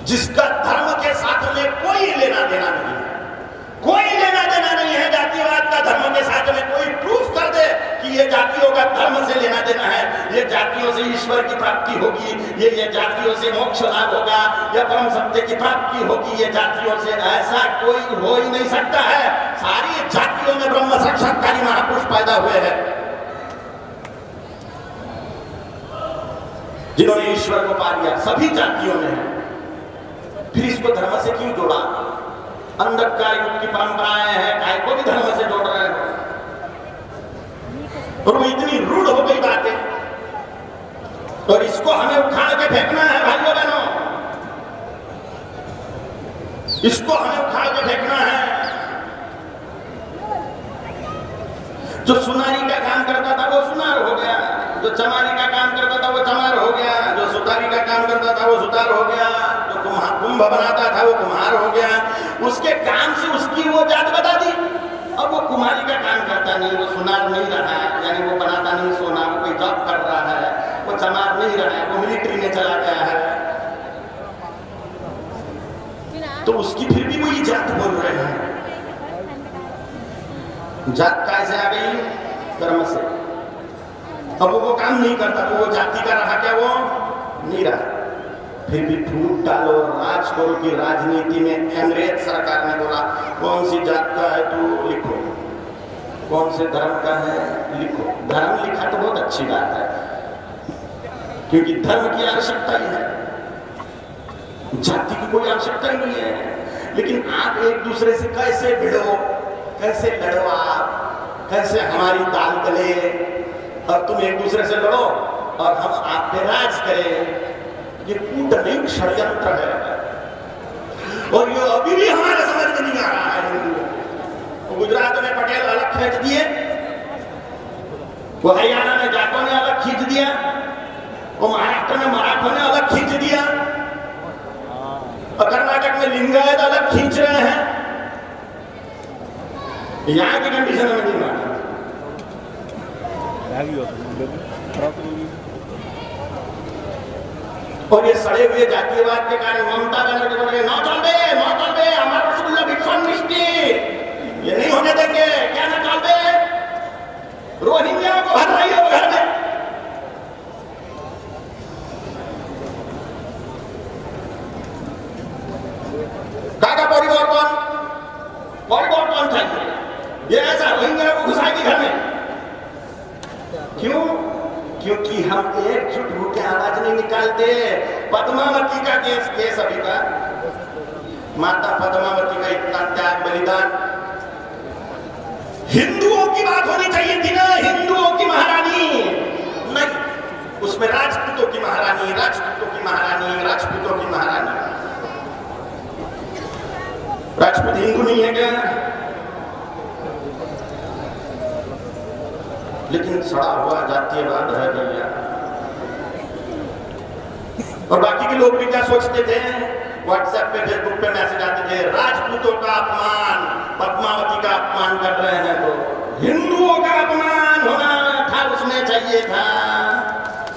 जिसका धर्म के साथ में कोई लेना देना नहीं है, कोई लेना देना नहीं है। जातिवाद का धर्म के साथ में कोई प्रूफ कर दे कि ये जातियों का धर्म से लेना देना है, ये जातियों से ईश्वर की प्राप्ति होगी, ये जातियों से मोक्ष लाभ होगा, या परम सत्य की प्राप्ति होगी, ये जातियों से, ऐसा कोई हो ही नहीं सकता है। सारी जातियों में ब्रह्म साक्षात्कारी महापुरुष पैदा हुए हैं, जिन्होंने ईश्वर को पा लिया, सभी जातियों में। फिर इसको धर्म से क्यों जोड़ा? अंधकार युग की परंपराएं हैं, काय को भी धर्म से जोड़ रहे हैं। और वो इतनी रूढ़ हो गई बातें, और इसको हमें उखाड़ के फेंकना है भाइयों बहनों, इसको हमें उखाड़ के फेंकना है। जो सुनारी का काम करता था वो सुनार हो गया, जो चमारी का काम करता था वो चमार हो गया, जो सुतारी का काम करता था वो सुतार हो गया, जो कुंभ बनाता था वो कुम्हार हो गया। उसके काम से उसकी वो जात बता दी। अब वो कुम्हारी का काम करता नहीं, वो सुनार नहीं रहा है, यानी वो बनाता नहीं सोना, वो कोई जॉब कर रहा है, वो चमार नहीं रहा है, वो मिलिट्री में चला गया है, तो उसकी फिर भी वही जात बोल रहे हैं। जात कैसे आ गई? कर्म से। अब वो काम नहीं करता तो वो जाति का रहा क्या? वो नहीं रहा। फिर भी फूट डालो, राज करो की राजनीति में अंग्रेज सरकार ने बोला कौन सी जात का है तू लिखो, कौन से धर्म का है लिखो। धर्म लिखा तो बहुत अच्छी बात है, क्योंकि धर्म की आवश्यकता ही है, जाति की कोई आवश्यकता ही नहीं है। लेकिन आप एक दूसरे से कैसे भिड़ो, कैसे लड़ो, आप कैसे हमारी दाल गले और तुम एक दूसरे से लड़ो और हम आप पे राज करें, ये कूटनीतिक षड्यंत्र है। और ये अभी भी हमारे समझ में नहीं आ रहा है। तो गुजरात में पटेल अलग खींच दिए, वो हरियाणा में जाटों ने अलग खींच दिया, वो महाराष्ट्र में मराठों ने अलग खींच दिया, और कर्नाटक में लिंगायत अलग खींच रहे हैं। यहाँ की कंडीशन में नहीं माना। और ये सड़े हुए जातीयवाद के कारण ममता बनर्जी बोल रहे नौ चलबे हमारा रसगुल्ला भिक्षण मिष्टी ये नहीं होने देंगे। क्या ना चलबे, रोहिंग्या को भर रही हो घर में। काका परिवर्तन चाहिए, ये ऐसा रोहिंग्या को घुसाएगी घर में। क्यों? क्योंकि हम एकजुट होकर आवाज नहीं निकालते। पद्मावती का केस अभी का, माता पद्मावती का इतना त्याग बलिदान, हिंदुओं की बात होनी चाहिए थी ना, हिंदुओं की महारानी नहीं, उसमें राजपूतों की महारानी, राजपूतों की महारानी, राजपूतों की महारानी। राजपूत हिंदू नहीं है क्या? लेकिन सड़ा हुआ जातीयवाद है भैया। और बाकी के लोग भी क्या सोचते थे, व्हाट्सएप पे फेसबुक पे मैसेज आते थे राजपूतों का अपमान, पद्मावती का अपमान कर रहे हैं, तो हिंदुओं का अपमान होना था उसमें चाहिए था,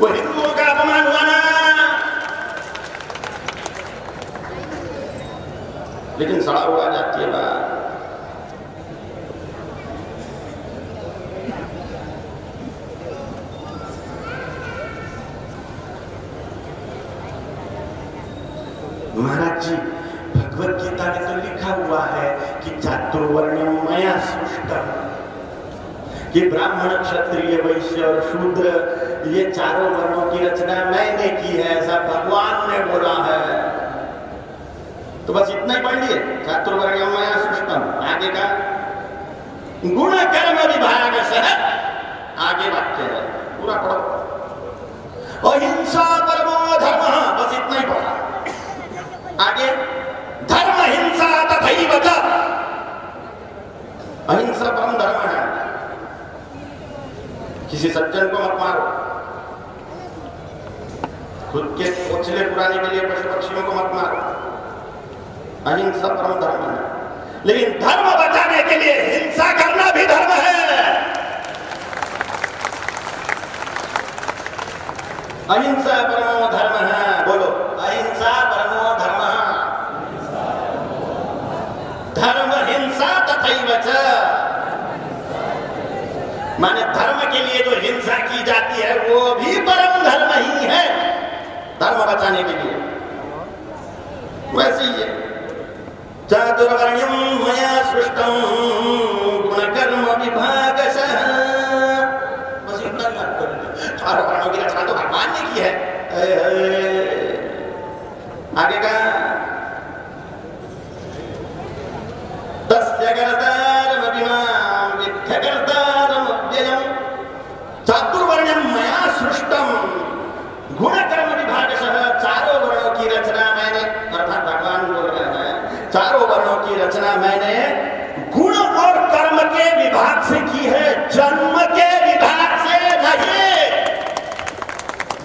वो हिंदुओं का अपमान हुआ ना। लेकिन सड़ा हुआ जातीयवाद। महाराज जी भगवत गीता में तो लिखा हुआ है कि चातुर्वर्ण्यम मया सृष्टम, कि ब्राह्मण क्षत्रिय वैश्य और शूद्र ये चारों वर्णों की रचना मैंने की है, ऐसा भगवान ने बोला है। तो बस इतना ही पढ़ लिए, चातुर्वर्ण्यम मया सृष्टम। आगे का गुण कर्म विभाग सह, आगे वाक्य है पूरा पढ़ो। अहिंसा परमो धर्म, बस इतना ही पढ़ा। आगे धर्म हिंसा तथैव च, अहिंसा परम धर्म है। किसी सज्जन को मत मारो, खुद के ओछले पुराने के लिए पशु पक्षियों को मत मारो, अहिंसा परम धर्म है। लेकिन धर्म बचाने के लिए हिंसा करना भी धर्म है। अहिंसा परमो धर्म है, बोलो अहिंसा परमो धर्म, धर्म हिंसा तथैव च, माने धर्म के लिए जो हिंसा की जाती है वो भी परम धर्म ही है, धर्म बचाने के लिए। वैसे ही है चातुर्वर्ण्यम मया सृष्टम गुणकर्म विभागशः, बस इतना याद कर लो। चारों वर्णों की रचना तो भगवान ने की है। आगे का तस्य कर्तारम विमाम विद्ध कर्तारम अव्ययम, चातुर्वर्ण्यम मया सृष्टम गुणकर्म विभागशः, चारों वर्णों की रचना मैंने, अर्थात भगवान बोल रहे हैं चारों वर्णों की रचना मैंने गुण और कर्म के विभाग से की है, जन्म के विभाग से नहीं।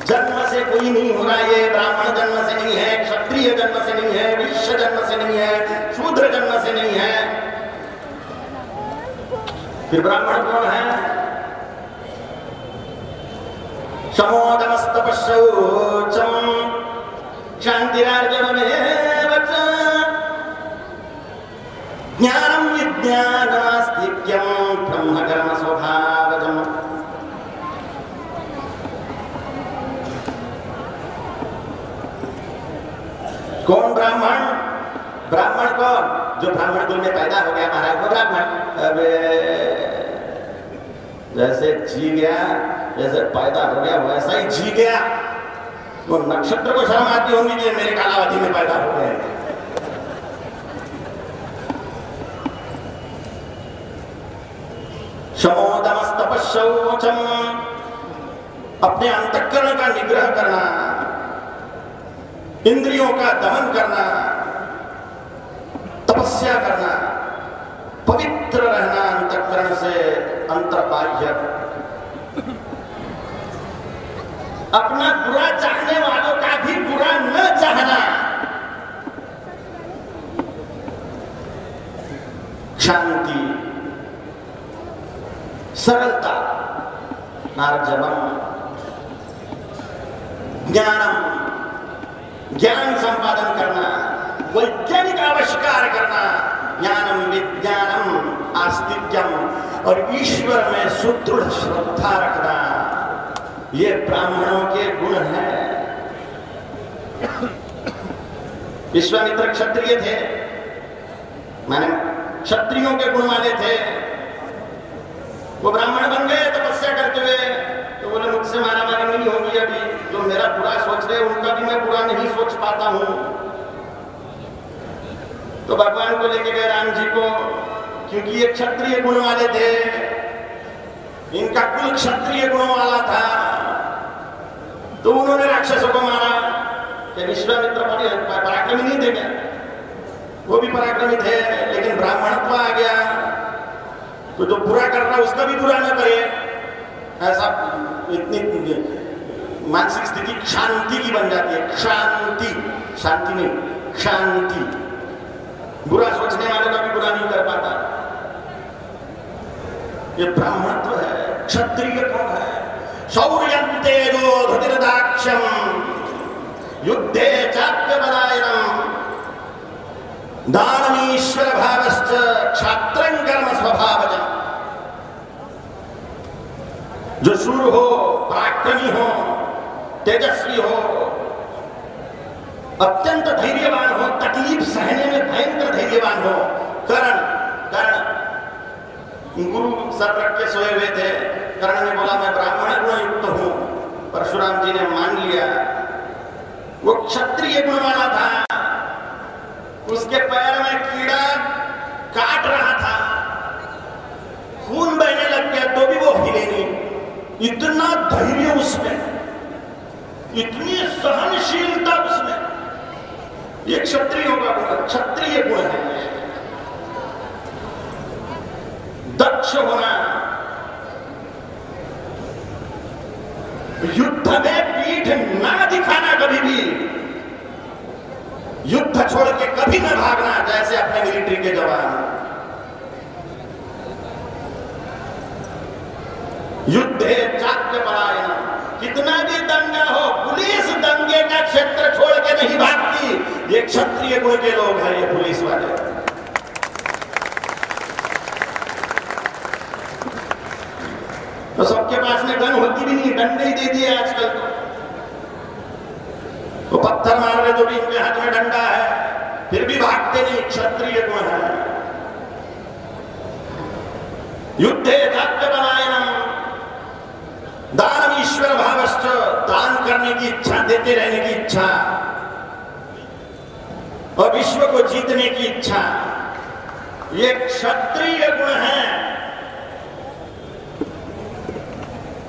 जन्म से कोई नहीं हो रहा, ये ब्राह्मण जन्म से नहीं है, क्षत्रिय जन्म से नहीं है, वैश्य जन्म से नहीं है, शूद्र जन्म से नहीं है। फिर ब्राह्मण कौन है? शमोदमस्तपशौचम शांतिरार्जवमेव च, ज्ञानम विज्ञानमास्तिक्यम ब्रह्मकर्म स्वभावजम। कौन ब्राह्मण? ब्राह्मण कौन? जो ब्राह्मण कुल में पैदा हो गया महाराज वो ब्राह्मण। अबे जैसे जी गया, जैसे पैदा हो गया वैसा ही जी गया। वो नक्षत्र को शर्म आती होंगी कि मेरे कालावधि में पैदा हो गए। शमोदमस्तपशौचम, अपने अंतःकरण का निग्रह करना, इंद्रियों का दमन करना, तपस्या करना, पवित्र रहना अंतःकरण से अंतर्बाह्य, अपना बुरा चाहने वालों का भी बुरा न चाहना, शांति, सरलता, मार्जवम, ज्ञानम, ज्ञान संपादन करना, वैज्ञानिक आविष्कार करना, ज्ञानम विज्ञानम आस्तिक्यम, और ईश्वर में सुदृढ़ श्रद्धा रखना, ये ब्राह्मणों के गुण हैं। विश्वामित्र क्षत्रिय थे, माने क्षत्रियों के गुण वाले थे। वो ब्राह्मण बन गए तपस्या करते हुए, तो बोले मुझसे मारामारी नहीं होगी, अभी जो मेरा बुरा सोच रहे उनका भी मैं बुरा नहीं सोच पाता हूं। तो भगवान को लेके गए राम जी को, क्योंकि ये क्षत्रिय गुण वाले थे, इनका कुल क्षत्रिय गुणों वाला था। तो उन्होंने राक्षसों को मारा। कि विश्वामित्र पराक्रमी नहीं थे क्या? वो भी पराक्रमी थे, लेकिन ब्राह्मणत्व आ गया तो जो बुरा कर रहा उसका भी बुरा न करे। ऐसा इतनी मानसिक स्थिति शांति की बन जाती है। शांति, शांति नहीं, शांति। बुरा सोचने वाले का भी बुरा नहीं कर पाता। ये ब्राह्मणत्व है। क्षत्रिय कौन है? शौर्यन्ते धृतिर्दाक्ष्यम युद्धे चाप्यपलायनम दानमीश्वर भावश्च क्षात्रं कर्म स्वभावजम्। जो शूर हो, पराक्रमी हो, तेजस्वी हो, अत्यंत धैर्यवान हो, तकलीफ सहने में भयंकर धैर्यवान हो। कर्ण गुरु सर रख के सोए हुए थे। कर्ण ने बोला मैं ब्राह्मण गुण युक्त हूं। परशुराम जी ने मान लिया। वो क्षत्रिय गुण वाला था। उसके पैर में कीड़ा काट रहा था, खून बहने लग गया तो भी वो हिले नहीं। इतना धैर्य उसमें, इतनी सहनशीलता उसमें। ये क्षत्रियों का गुण, क्षत्रिय गुण है। दक्ष होना, युद्ध में पीठ ना दिखाना, कभी भी युद्ध छोड़ के कभी न भागना, जैसे अपने मिलिट्री के जवान। युद्धे चाप्यपलायन, कितना भी दंगा हो, पुलिस दंगे का क्षेत्र छोड़ के नहीं भागती। ये क्षत्रिय गुण के लोग हैं, ये पुलिस वाले। तो सबके पास में गन होती भी नहीं, डंडे ही दे दिए आजकल। तो पत्थर मार रहे तो भी इनके हाथ में डंडा है, फिर भी भागते नहीं। क्षत्रिय गुण है। युद्धे चाप्यपलायनम दानम ईश्वर भावश्च, दान करने की इच्छा, देते रहने की इच्छा, और विश्व को जीतने की इच्छा, ये क्षत्रिय गुण है।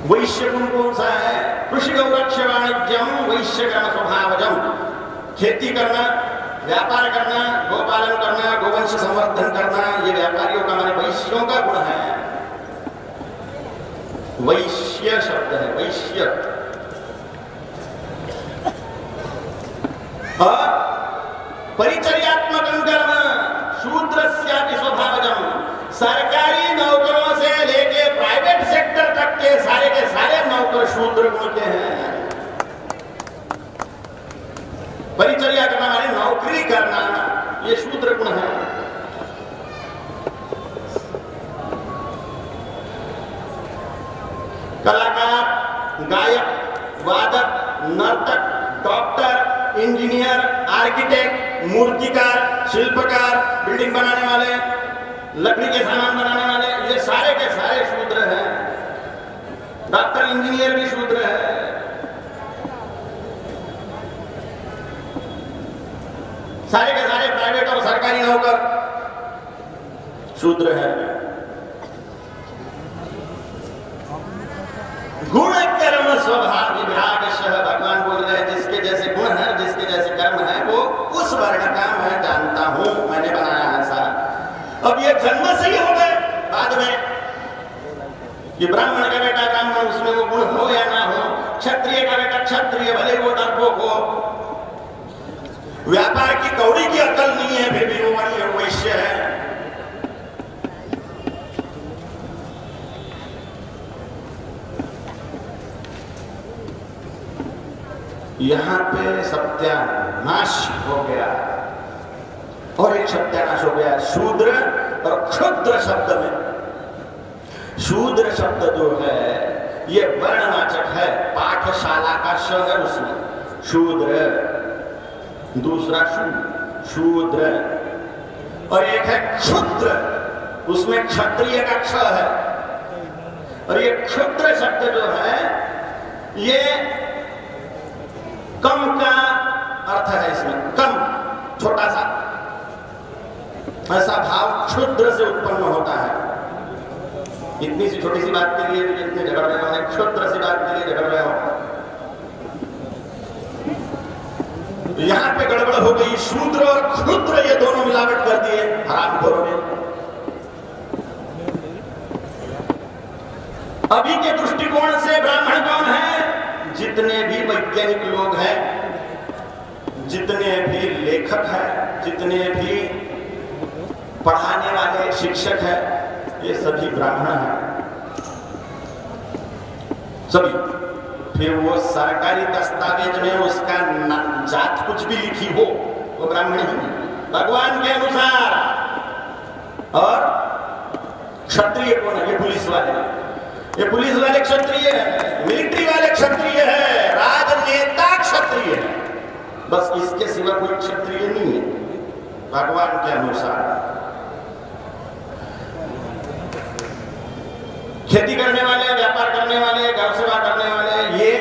वैश्य गुण कौन सा है? कृषि गौरक्ष वाणिज्यम वैश्य कर्म स्वभावजम। खेती करना, व्यापार करना, गोपालन करना, गोवंश संवर्धन करना, ये व्यापारियों का, माने वैश्यों का गुण है। वैश्य शब्द है, वैश्य। और परिचर्यात्मक कर्म शूद्रस्यापि स्वभावजम। सरकारी नौकरों से लेके प्राइवेट सेक्टर तक के सारे नौकर शूद्र गुण के हैं। परिचर्या करना माने नौकरी करना, ये शूद्र गुण है। कलाकार, गायक, वादक, नर्तक, डॉक्टर, इंजीनियर, आर्किटेक्ट, मूर्तिकार, शिल्पकार, बिल्डिंग बनाने वाले, लकड़ी के सामान बनाने वाले, ये सारे के सारे शूद्र हैं। डॉक्टर इंजीनियर भी शूद्र है। सारे के सारे प्राइवेट और सरकारी नौकर शूद्र है। गुण कर्म स्वभाव विभाग भगवान बोल रहे हैं जिसके जैसे गुण है, जिसके जैसे कर्म है, वो उस वर्ण का मैं जानता हूं, मैंने बनाया है सारा। अब ये जन्म से ही हो गए बाद में कि ब्राह्मण का बेटा ब्राह्मण, उसमें वो गुण हो या ना हो, क्षत्रिय का बेटा क्षत्रिय, भले वो डरपोक हो, व्यापार की कौड़ी की अकल नहीं है, फिर भी वो वैश्य है। यहां पे सत्यानाश हो गया और एक सत्यानाश हो गया शूद्र और क्षुद्र शब्द में। शूद्र शब्द जो है ये वर्णवाचक है, पाठशाला का श है उसमें, शूद्र, दूसरा शूद्र, और एक है क्षुद्र, उसमें क्षत्रिय का क्ष है। और ये क्षुद्र शब्द जो है ये कम का अर्थ है, इसमें कम, छोटा सा, ऐसा भाव क्षुद्र से उत्पन्न होता है। इतनी सी छोटी सी बात के लिए इतने झगड़ रहे हो, क्षुद्र सी बात के लिए झगड़ रहे हो। यहां पे गड़बड़ हो गई, शूद्र और क्षुद्र ये दोनों मिलावट कर दिए हरामखोरों ने। अभी के दृष्टिकोण से ब्राह्मण कौन है? जितने भी वैज्ञानिक लोग हैं, जितने भी लेखक हैं, जितने भी पढ़ाने वाले शिक्षक हैं, ये सभी ब्राह्मण हैं, सभी। फिर वो सरकारी दस्तावेज में उसका जात कुछ भी लिखी हो, वो ब्राह्मण ही है भगवान के अनुसार। और क्षत्रिय कौन है? ये पुलिस वाले, ये पुलिस वाले क्षत्रिय है, मिलिट्री वाले क्षत्रिय है, राजनेता क्षत्रिय है, बस इसके सिवा कोई क्षत्रिय नहीं है भगवान के अनुसार। खेती करने वाले, व्यापार करने वाले, गौ सेवा करने वाले, ये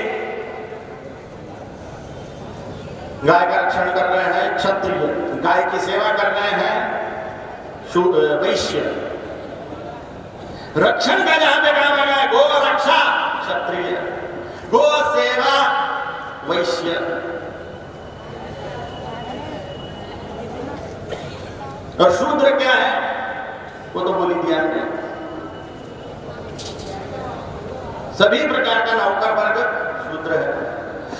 गाय का रक्षण कर रहे हैं क्षत्रिय, गाय की सेवा कर रहे हैं वैश्य। रक्षण का जहां पे काम लगा, गो रक्षा क्षत्रिय, गो सेवा वैश्य। और शूद्र क्या है वो तो बोली दिया हमने। सभी प्रकार का नौकर वर्ग शूद्र है।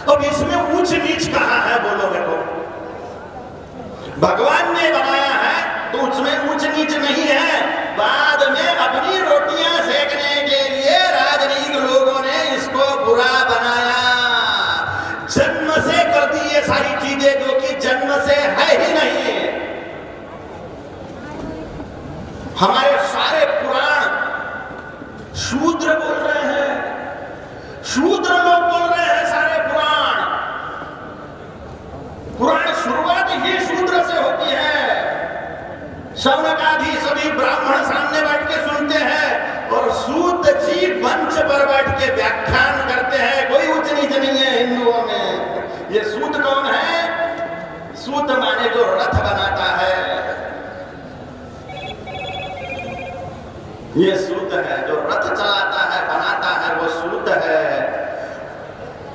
अब इसमें ऊंच नीच कहां है बोलो मेरे को? भगवान ने बनाया है तो उसमें ऊंच नीच नहीं है। बाद में अपनी रोटियां सेकने के लिए राजनीतिक लोगों ने इसको बुरा बनाया, जन्म से कर दी ये सारी चीजें जो कि जन्म से है ही नहीं। हमारे सारे पुराण शूद्र बोल रहे हैं, शूद्र लोग बोल रहे हैं सारे पुराण। पुराण शुरुआत ही शूद्र से होती है। शौनक आदि सभी ब्राह्मण सामने बैठ के सुनते हैं और सूत जी मंच पर बैठ के व्याख्यान करते हैं। कोई उच्च नीच नहीं है हिंदुओं में। ये सूत कौन है? सूत माने जो रथ बनाता है, ये सूत है। जो रथ चलाता है, बनाता है, वो सूत है।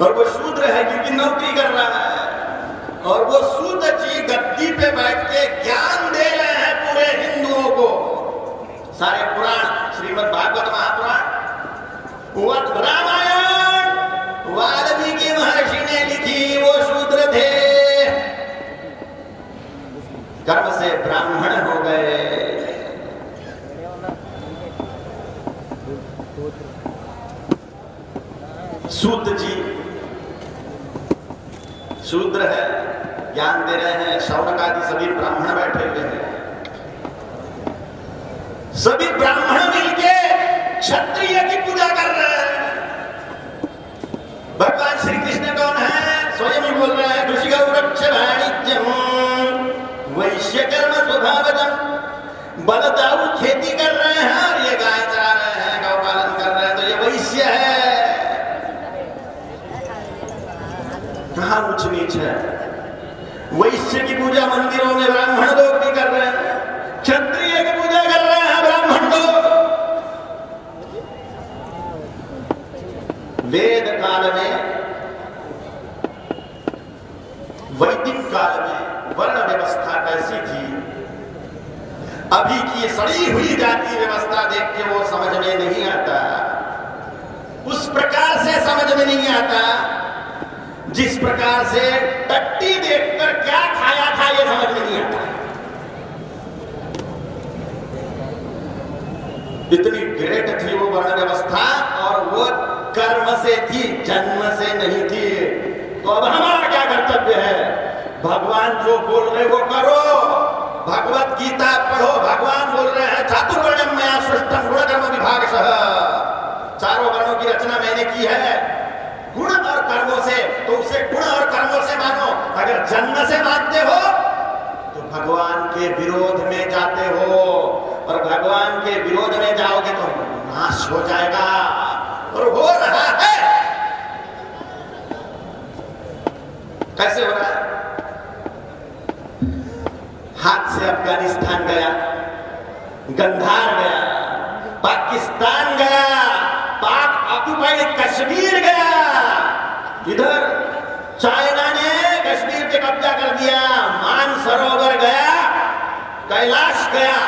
और वो शूद्र है क्योंकि नौकरी कर रहा है। और वो सूत जी गद्दी पे बैठ के ज्ञान दे रहे हैं पूरे हिंदुओं को। सारे पुराण, श्रीमद् भागवत महापुराण, रामायण वाल्मीकि महर्षि ने लिखी, वो शूद्र थे, कर्म से ब्राह्मण हो गए। सूत जी शूद्र है, ज्ञान दे रहे हैं। शौनक आदि सभी ब्राह्मण बैठे हुए हैं। सभी ब्राह्मण मिलके क्षत्रिय की पूजा कर रहे हैं। भगवान श्री कृष्ण कौन है? स्वयं ही बोल रहे हैं, ऋषिगौ वैश्य कर्म स्वभावजम, बलदाऊ खेती कर रहे हैं और ये गाय चरा रहे हैं, गौ पालन कर रहे हैं, तो ये वैश्य है। कहाँ ऊंच नीच है? वैश्य की पूजा मंदिरों में ब्राह्मण लोग भी कर रहे हैं, क्षत्रिय की पूजा कर रहे हैं ब्राह्मण लोग। वेद काल में, वैदिक काल में वर्ण व्यवस्था कैसी थी? अभी की सड़ी हुई जाति व्यवस्था देख के वो समझ में नहीं आता, उस प्रकार से समझ में नहीं आता जिस प्रकार से टट्टी देखकर क्या खाया था ये समझ में नहीं आता। इतनी ग्रेट थी वो वर्ण व्यवस्था, और वो कर्म से थी, जन्म से नहीं थी। तो अब हमारा क्या कर्तव्य है? भगवान जो बोल रहे वो करो, भगवत गीता पढ़ो। भगवान बोल रहे हैं चातुर्वर्ण्यम मया सृष्टम गुणकर्म विभागशः, चारों वर्णों की रचना मैंने की है गुण और कर्मों से, तो उसे गुण और कर्मों से मानो। अगर जन्म से मानते हो तो भगवान के विरोध में जाते हो, और भगवान के विरोध में जाओगे तो नाश हो जाएगा, और हो रहा है। कैसे हो रहा है? हाथ से अफगानिस्तान गया, गंधार गया, पाकिस्तान गया, पाक ऑक्युपाइड कश्मीर गया, इधर चाइना ने कश्मीर पे कब्जा कर दिया, मानसरोवर गया, कैलाश गया,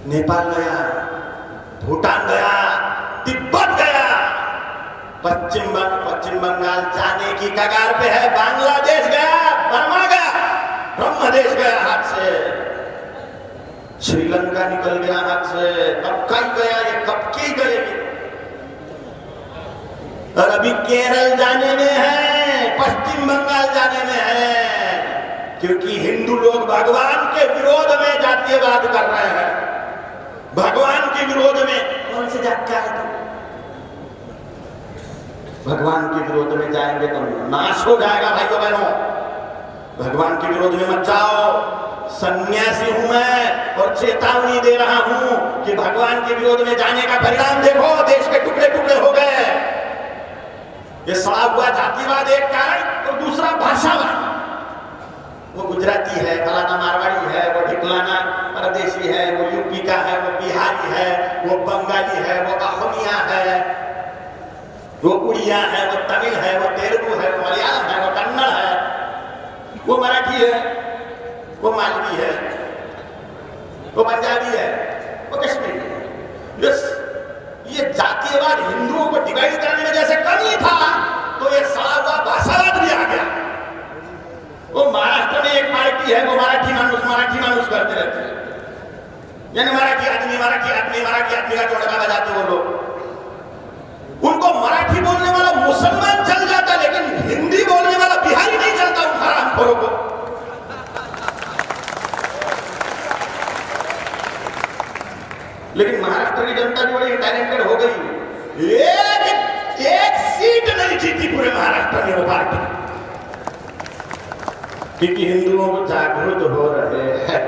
नेपाल गया, भूटान गया, तिब्बत गया, पश्चिम बंगाल जाने की कगार पे है, बांग्लादेश गया, बर्मा गया, ब्रह्मदेश गया हाथ से, श्रीलंका निकल गया हाथ से, कब का ही गया ये, कब के गए, और अभी केरल जाने में है, पश्चिम बंगाल जाने में है, क्योंकि हिंदू लोग भगवान के विरोध में जातीयवाद कर रहे हैं। भगवान के विरोध में कौन से जात का है? भगवान के विरोध में जाएंगे तो नाश हो जाएगा भाइयों बहनों। भगवान के विरोध में मत जाओ। सन्यासी हूं मैं और चेतावनी दे रहा हूं कि भगवान के विरोध में जाने का परिणाम देखो, देश के टुकड़े टुकड़े हो गए। ये सड़ा हुआ जातिवाद एक कारण, और दूसरा भाषावाद। वो गुजराती है, फलाना मारवाड़ी है, वो ढिकलाना परदेशी है, वो यूपी का है, वो बिहारी है, वो बंगाली है, वो असमिया है, वो उड़िया है, वो तमिल है, वो तेलुगु है, वो मलयालम है, वो कन्नड़ है, वो मराठी है, वो मालवी है, वो पंजाबी है, वो कश्मीरी है। ये जातीयवाद हिंदुओं को डिवाइड करने में जैसे कमी था, तो ये सड़ा हुआ भाषावाद भी आ गया। वो महाराष्ट्र में एक पार्टी है, वो मराठी मानुस करते रहते हैं, यानी मराठी आदमी का जोड़का बजाते वो लोग। उनको मराठी बोलने वाला मुसलमान चल जाता, लेकिन हिंदी बोलने वाला बिहारी नहीं चलता उन हरामखोरों को। लेकिन महाराष्ट्र की जनता भी बड़ी टैलेंटेड हो गई, एक सीट नहीं जीती पूरे महाराष्ट्र में वो पार्टी, क्योंकि हिंदुओं को जागरूक हो रहे हैं।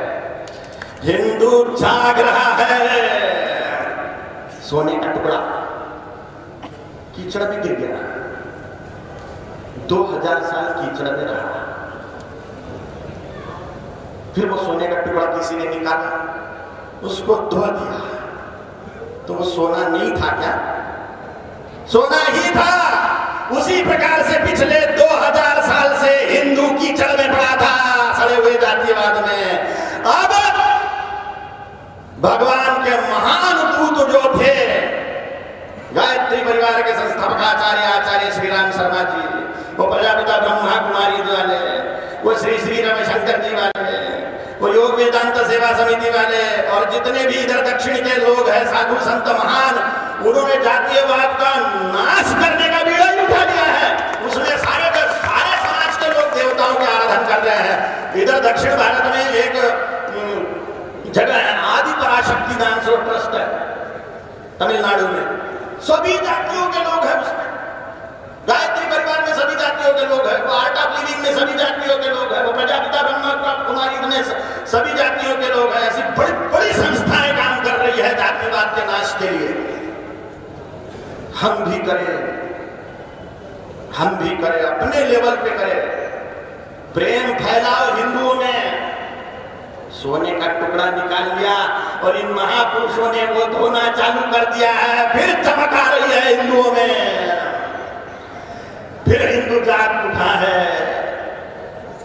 हिंदू जाग रहा है। सोने का टुकड़ा कीचड़ में गिर गया, 2000 साल कीचड़ में रहा, फिर वो सोने का टुकड़ा किसी ने निकाला, उसको धो दिया, तो वो सोना नहीं था क्या? सोना ही था। उसी प्रकार से पिछले 2000 साल से हिंदू कीचड़ में पड़ा था, सड़े हुए जातीयवाद में। अब भगवान के महान दूत जो थे, गायत्री परिवार के संस्थापक आचार्य श्री राम शर्मा जी, वो प्रजापिता ब्रह्मा कुमारी जी वाले, वो श्री श्री रविशंकर जी वाले, वो योग वेदांत सेवा समिति वाले, और जितने भी इधर दक्षिण के लोग हैं, साधु संत महान, उन्होंने जातीयवाद का नाश करने का बीड़ा ही उठा लिया है। उसमें सारे समाज के लोग देवताओं के आराधन कर रहे हैं। इधर दक्षिण भारत में एक जगह है, आदि पराशक्ति नाम से ट्रस्ट है तमिलनाडु में, सभी जातियों के लोग हैं उसमें। गायत्री परिवार में सभी जातियों के लोग हैं, वो आर्ट ऑफ लिविंग में सभी जातियों के लोग हैं, वो प्रजापिता में सभी जातियों के लोग हैं। ऐसी बड़ी बड़ी संस्थाएं काम कर रही है जातिवाद के नाश के लिए। हम भी करें, अपने लेवल पे करें। प्रेम फैलाओ हिंदुओं में। सोने का टुकड़ा निकाल लिया और इन महापुरुषों ने वो धोना चालू कर दिया है, फिर चमक आ रही है हिंदुओं में, फिर हिंदू जाग उठा है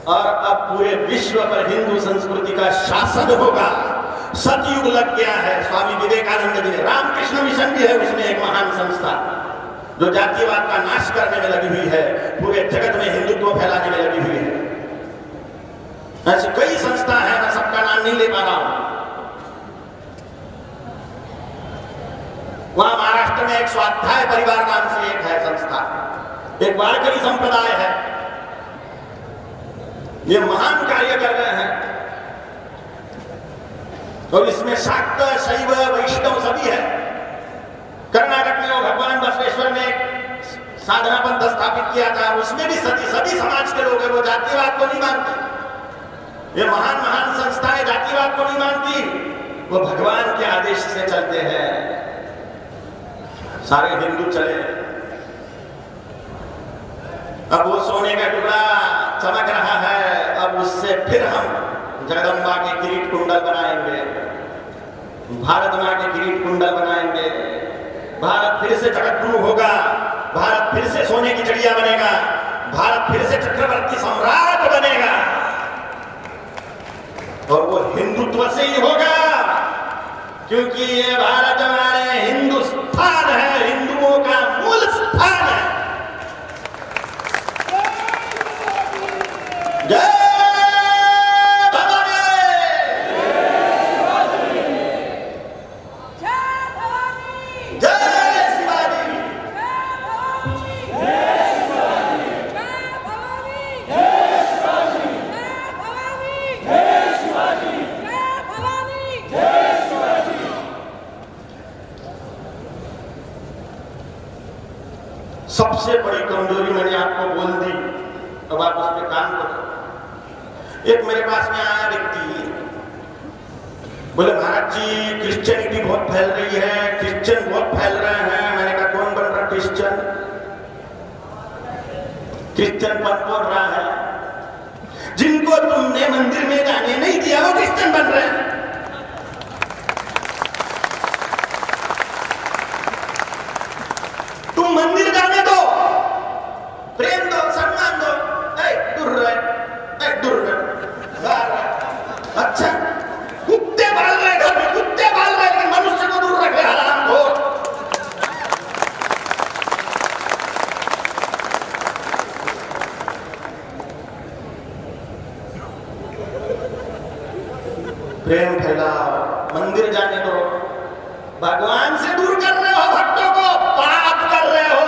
और अब पूरे विश्व पर हिंदू संस्कृति का शासन होगा। सतयुग लग गया है। स्वामी विवेकानंद जी ने, रामकृष्ण मिशन भी है उसमें एक महान संस्था जो जातिवाद का नाश करने में लगी हुई है, पूरे जगत में हिंदुत्व फैलाने में लगी हुई है। ऐसी कई संस्था है, मैं सबका नाम नहीं ले पा रहा हूं। वहां महाराष्ट्र में एक स्वाध्याय परिवार नाम से एक है संस्था, एक वारकरी संप्रदाय है। ये महान कार्य कर रहे हैं और इसमें शाक्त, शैव, वैष्णव सभी है। कर्नाटक में वो भगवान बसवेश्वर ने एक साधना पंथ स्थापित किया था, उसमें भी सभी समाज के लोग हैं। वो जातिवाद को नहीं मानते। ये महान महान संस्थाएं जातिवाद को नहीं मानती, वो भगवान के आदेश से चलते हैं। सारे हिंदू चले। अब वो सोने का टुकड़ा चमक रहा है, अब उससे फिर हम जगदम्बा के किरीट कुंडल बनाएंगे, भारत मां के किरीट कुंडल बनाएंगे। भारत फिर से जगत गुरु होगा, भारत फिर से सोने की चिड़िया बनेगा, भारत फिर से चक्रवर्ती सम्राट बनेगा और वो हिंदुत्व से ही होगा, क्योंकि ये भारत हमारे हिंदुस्तान है, हिंदुओं का मूल स्थान है। जय सबसे बड़ी कमजोरी मैंने आपको बोल दी, अब आप उस पर काम करो। एक मेरे पास में आया व्यक्ति, बोले महाराज जी क्रिश्चियनिटी बहुत फैल रही है, क्रिश्चियन बहुत फैल रहे हैं। मैंने कहा कौन बन रहा क्रिश्चियन? क्रिश्चियन पद बोल रहा है। जिनको तुमने मंदिर में जाने नहीं दिया वो क्रिश्चियन बन रहे हैं। तुम मंदिर जाने दो, प्रेम दो, सम्मान दो, दूर रहे। अच्छा, कुत्ते पाल रहे घर में, कुत्ते पाल रहे, लेकिन मनुष्य को दूर रखे, हरामखोर। प्रेम फैलाओ, मंदिर जाने दो। भगवान से दूर कर रहे हो भक्तों को, पाप कर रहे हो,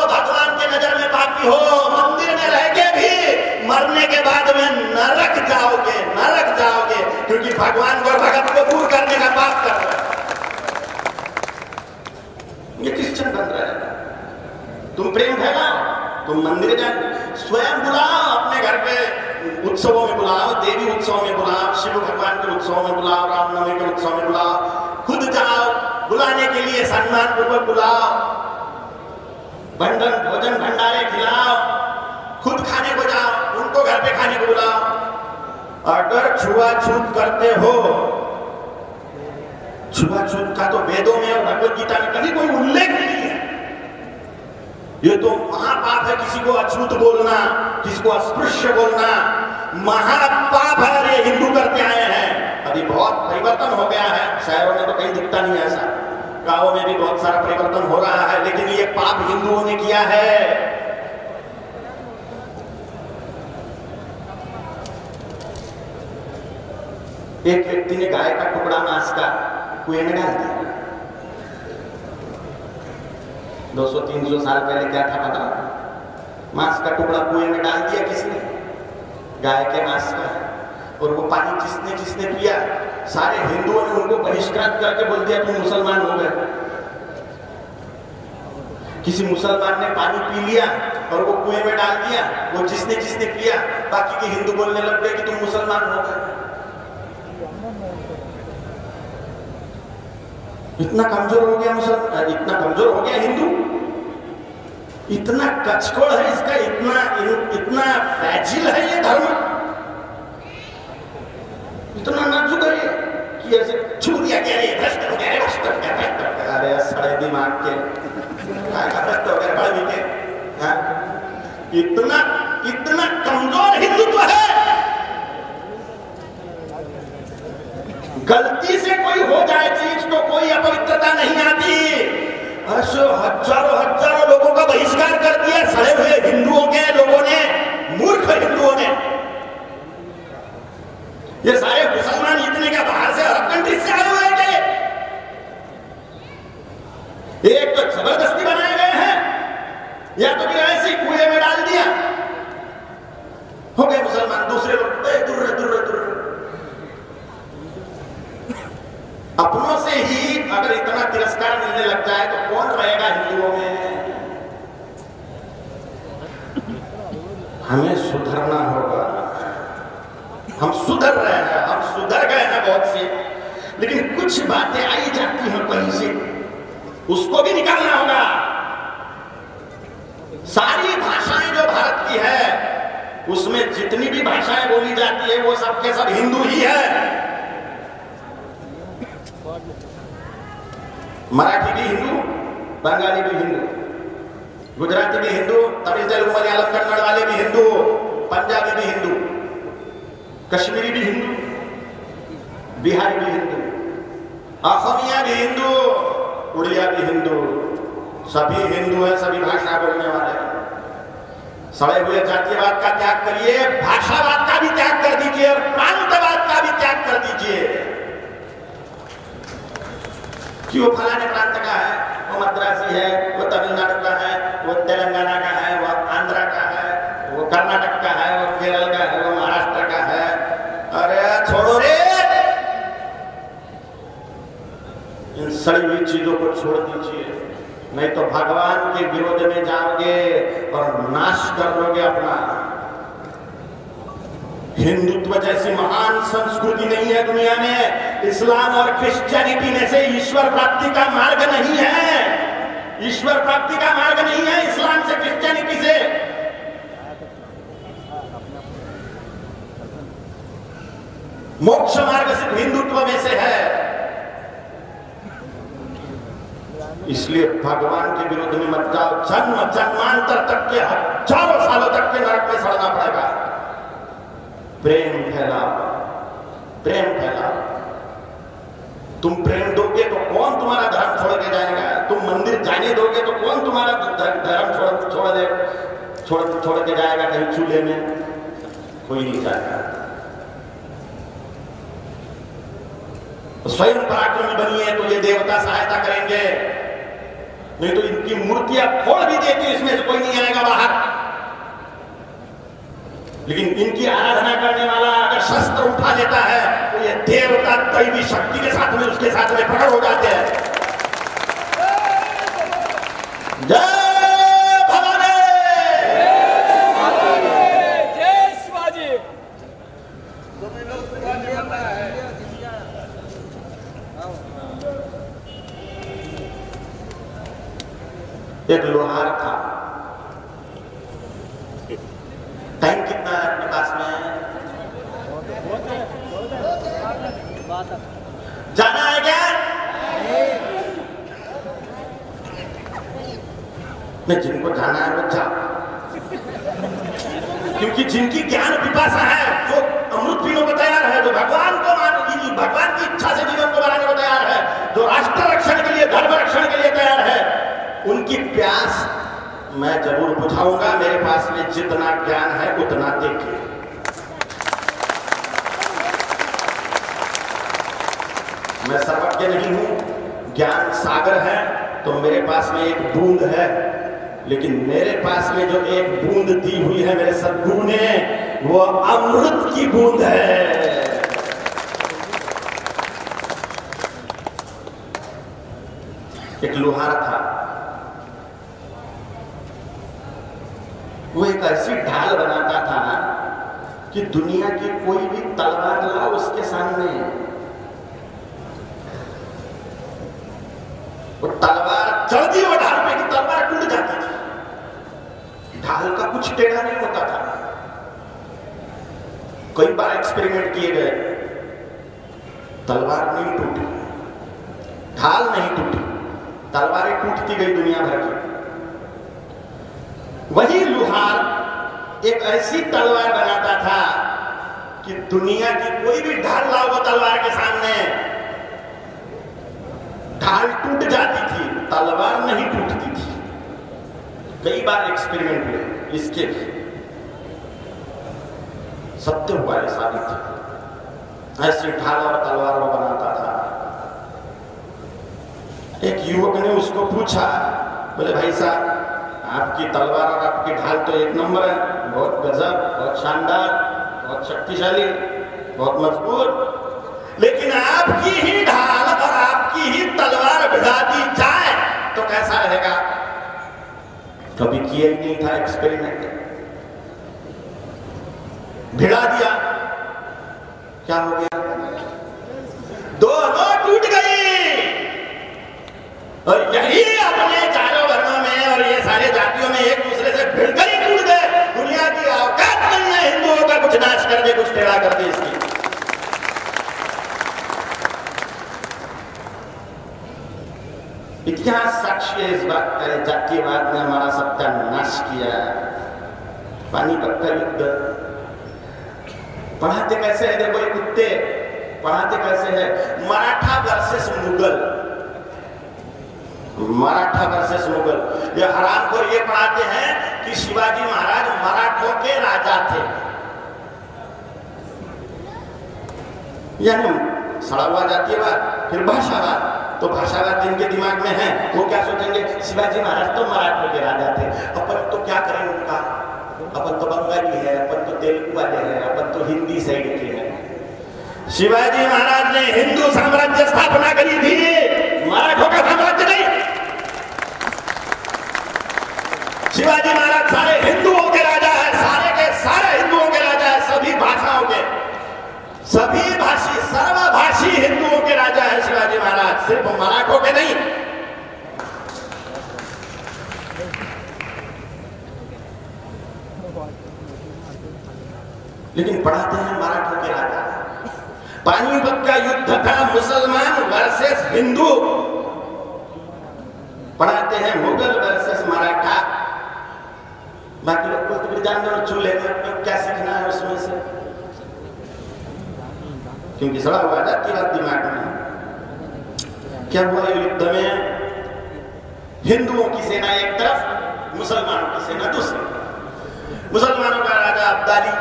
भगवान के नजर में पापी हो। मंदिर में रह के भी मरने के बाद में नरक जाओगे, क्योंकि भगवान को, भगत को दूर करने का पाप कर रहे हो। ये क्रिश्चियन बन रहे हैं। तुम प्रेम फैलाओ, तुम मंदिर जाओ, स्वयं बुलाओ, अपने घर पे उत्सवों में बुलाओ, देवी उत्सव में बुलाओ, शिव भगवान के उत्सव में बुलाओ, रामनवमी के उत्सव में बुलाओ, खुद जाओ, बुलाने के लिए सम्मान पूर्वक बुलाओ, भोजन भंडारे खिलाओ, खुद खाने को जाओ, उनको घर पे खाने को बुलाओ। अगर छुआछूत करते हो, छुआछूत का तो वेदों में और भगवत गीता में कभी कोई उल्लेख नहीं है। ये तो महापाप है, किसी को अछूत बोलना, किसी को अस्पृश्य बोलना, महापाप है। ये हिंदू करते आए हैं। अभी बहुत परिवर्तन हो गया है, शहरों में तो कहीं दिखता नहीं ऐसा, गांवों में भी बहुत सारा परिवर्तन हो रहा है, लेकिन ये पाप हिंदुओं ने किया है। एक व्यक्ति ने गाय का टुकड़ा मांस का कुएं में डाल दिया। 200-300 साल पहले क्या था पता? मांस का टुकड़ा कुएं में डाल दिया किसने? गाय के मांस का। और वो पानी जिसने पिया, सारे हिंदुओं ने उनको बहिष्कृत करके बोल दिया तुम मुसलमान हो गए। किसी मुसलमान ने पानी पी लिया और वो कुएं में डाल दिया, वो जिसने जिसने पिया, बाकी के हिंदू बोलने लग गए कि तुम मुसलमान हो गए। इतना कमजोर हो गया मुसलमान, इतना कमजोर हो गया हिंदू, इतना कचकोड़ है इसका, इतना फ्रैजिल है ये धर्म, इतना नाजुक है कि ऐसे छू दिया गया, ये भ्रष्ट हो गया, भ्रष्ट हो गया, भ्रष्ट हो गया। अरे सड़े दिमाग के भ्रष्ट हो गया भाई के, इतना कमजोर हिंदुत्व है। गलती से कोई हो जाए चीज तो कोई अपवित्रता नहीं आती। हजारों लोगों का बहिष्कार कर दिया सड़े हुए हिंदुओं के लोगों ने, मूर्ख हिंदुओं ने। ये सारे मुसलमान इतने का बाहर से अरब कंट्री से आए हुए थे, एक तो जबरदस्ती बनाए गए हैं, या तो फिर ऐसे कुएं में डाल दिया, हो गए मुसलमान। दूसरे लोग दूर अपनों से ही अगर इतना तिरस्कार मिलने लग जाए तो कौन रहेगा हिंदुओं में। हमें सुधरना होगा, हम सुधर रहे हैं, हम सुधर गए हैं बहुत से, लेकिन कुछ बातें आई जाती हैं कहीं से, उसको भी निकालना होगा। सारी भाषाएं जो भारत की है उसमें जितनी भी भाषाएं बोली जाती है वो सबके सब हिंदू ही है। मराठी भी हिंदू, बंगाली भी हिंदू, गुजराती भी हिंदू, तमिल तेलुगु मलयालम कन्नड़ वाले भी हिंदू, पंजाबी भी हिंदू, कश्मीरी भी हिंदू, बिहारी भी हिंदू, असमिया भी हिंदू, उड़िया भी हिंदू, सभी हिंदू है, सभी भाषा बोलने वाले। सड़े हुए जातीयवाद का त्याग करिए, भाषावाद का भी त्याग कर दीजिए और प्रांतवाद का भी त्याग कर दीजिए कि वो फलाने प्रांत का है, वो मद्रासी है, वो तमिलनाडु का है, वो तेलंगाना का है, वो आंध्रा का है, वो कर्नाटक का है, वो केरल का है, वो महाराष्ट्र का है। अरे छोड़ो रे, इन सड़ी हुई चीजों को छोड़ दीजिए, नहीं तो भगवान के विरोध में जाओगे और नाश कर लोगे अपना। हिंदुत्व जैसी महान संस्कृति नहीं है दुनिया में। इस्लाम और क्रिश्चियनिटी में से ईश्वर प्राप्ति का मार्ग नहीं है, ईश्वर प्राप्ति का मार्ग नहीं है इस्लाम से, क्रिश्चियनिटी से। मोक्ष मार्ग सिर्फ हिंदुत्व में से है। इसलिए भगवान के विरुद्ध में मत जाओ, जन्म जन्मांतर तक के, हजारों सालों तक के नरक में सड़ना पड़ेगा। प्रेम फैलाओ, प्रेम फैलाओ। तुम प्रेम दोगे तो कौन तुम्हारा धर्म छोड़ के जाएगा? तुम मंदिर जाने दोगे तो कौन तुम्हारा धर्म छोड़ के जाएगा कहीं चूल्हे में? कोई नहीं जाएगा। स्वयं पराक्रमी बनिए तो ये देवता सहायता करेंगे, नहीं तो इनकी मूर्तियां फोड़ भी देती, इसमें से कोई नहीं आएगा बाहर। लेकिन इनकी आराधना करने वाला अगर शस्त्र उठा लेता है तो ये देवता दैवी शक्ति के साथ में, उसके साथ में प्रकट हो जाते हैं। जय भवानी, जय शिवाजी। एक लोहार था, टाइम कितना है अपने पास में? जाना है क्या? नहीं, जिनको जाना है वो जाओ, क्योंकि जिनकी ज्ञान पिपासा है, जो अमृत पीने को तैयार है, जो भगवान की इच्छा से जीवन को बनाने को तैयार है, जो राष्ट्र रक्षण के लिए, धर्म रक्षण के लिए तैयार है, उनकी प्यास मैं जरूर बुझाऊंगा। मेरे पास में जितना ज्ञान है उतना देखिए। मैं सर्वज्ञ नहीं हूं, ज्ञान सागर है, तो मेरे पास में एक बूंद है, लेकिन मेरे पास में जो एक बूंद दी हुई है मेरे सद्गुरु ने, वो अमृत की बूंद है। एक लोहार था, वो एक ऐसी ढाल बनाता था कि दुनिया की कोई भी तलवार लाओ उसके सामने, वो तलवार चलती वो ढाल पे की तलवार टूट जाती थी। ढाल का कुछ टेढ़ा नहीं होता था। कई बार एक्सपेरिमेंट किए गए, तलवार नहीं टूटी, ढाल नहीं टूटी, तलवारें टूटती गई दुनिया भर की। वही लुहार एक ऐसी तलवार बनाता था कि दुनिया की कोई भी ढाल लाओ वो तलवार के सामने, ढाल टूट जाती थी, तलवार नहीं टूटती थी। कई बार एक्सपेरिमेंट हुए इसके, सत्य हुआ है साबित। ऐसी ढाल और तलवार वो बनाता था। एक युवक ने उसको पूछा, बोले भाई साहब आपकी तलवार और आपकी ढाल तो एक नंबर है, बहुत गजब, बहुत शानदार, बहुत शक्तिशाली, बहुत मजबूत, लेकिन आपकी ही ढाल और आपकी ही तलवार भिड़ा दी जाए तो कैसा रहेगा? कभी किया ही नहीं था एक्सपेरिमेंट, भिड़ा दिया, क्या हो गया? दोनों टूट गई। और यही अपने चारों वर्णों में और ये सारे जातियों में एक दूसरे से भिड़कर ही टूट गए। दुनिया की औकात नहीं है हिंदुओं का कुछ नाश कर दे, कुछ टेढ़ा कर दे इसकी। इतिहास साक्षी है इस बात का, जातीयवाद ने हमारा सत्यानाश किया। पानीपत का युद्ध पढ़ाते कैसे है? देखो ये कुत्ते पढ़ाते कैसे है? Maratha versus Mughal, Maratha versus Mughal. ये हरामखोर ये पढ़ाते हैं कि शिवाजी महाराज मराठों के राजा थे। यानी सड़ा हुआ जातीयवाद, फिर भाषावाद। तो भाषावाद जिनके दिमाग में है वो क्या सोचेंगे? शिवाजी महाराज तो मराठों के राजा थे, अपन तो क्या करें उनका, अपन तो बंगाली है, अपन तो तेलुगु वाले हैं, अपन तो हिंदी साइड के हैं। शिवाजी महाराज ने हिंदू साम्राज्य स्थापना करी थी, मराठों का साम्राज्य नहीं। शिवाजी महाराज सारे हिंदुओं के राजा है, सारे के सारे हिंदुओं के राजा है, सभी भाषाओं के, सभी भाषी, सर्वभाषी हिंदुओं के राजा है शिवाजी महाराज, सिर्फ मराठों के नहीं। लेकिन पढ़ाते हैं मराठों के राजा। पानीपत का युद्ध था मुसलमान वर्सेस हिंदू, पढ़ाते हैं मुगल वर्सेस मराठा। बाकी लोग बोलते जानवर चूल्हे में क्या सीखना है उसमें से, क्योंकि सड़ा हुआ जातीयवाद दिमाग में। क्या हुआ युद्ध में? हिंदुओं की सेना एक तरफ, मुसलमानों की सेना दूसरी। मुसलमानों का राजा अब्दाली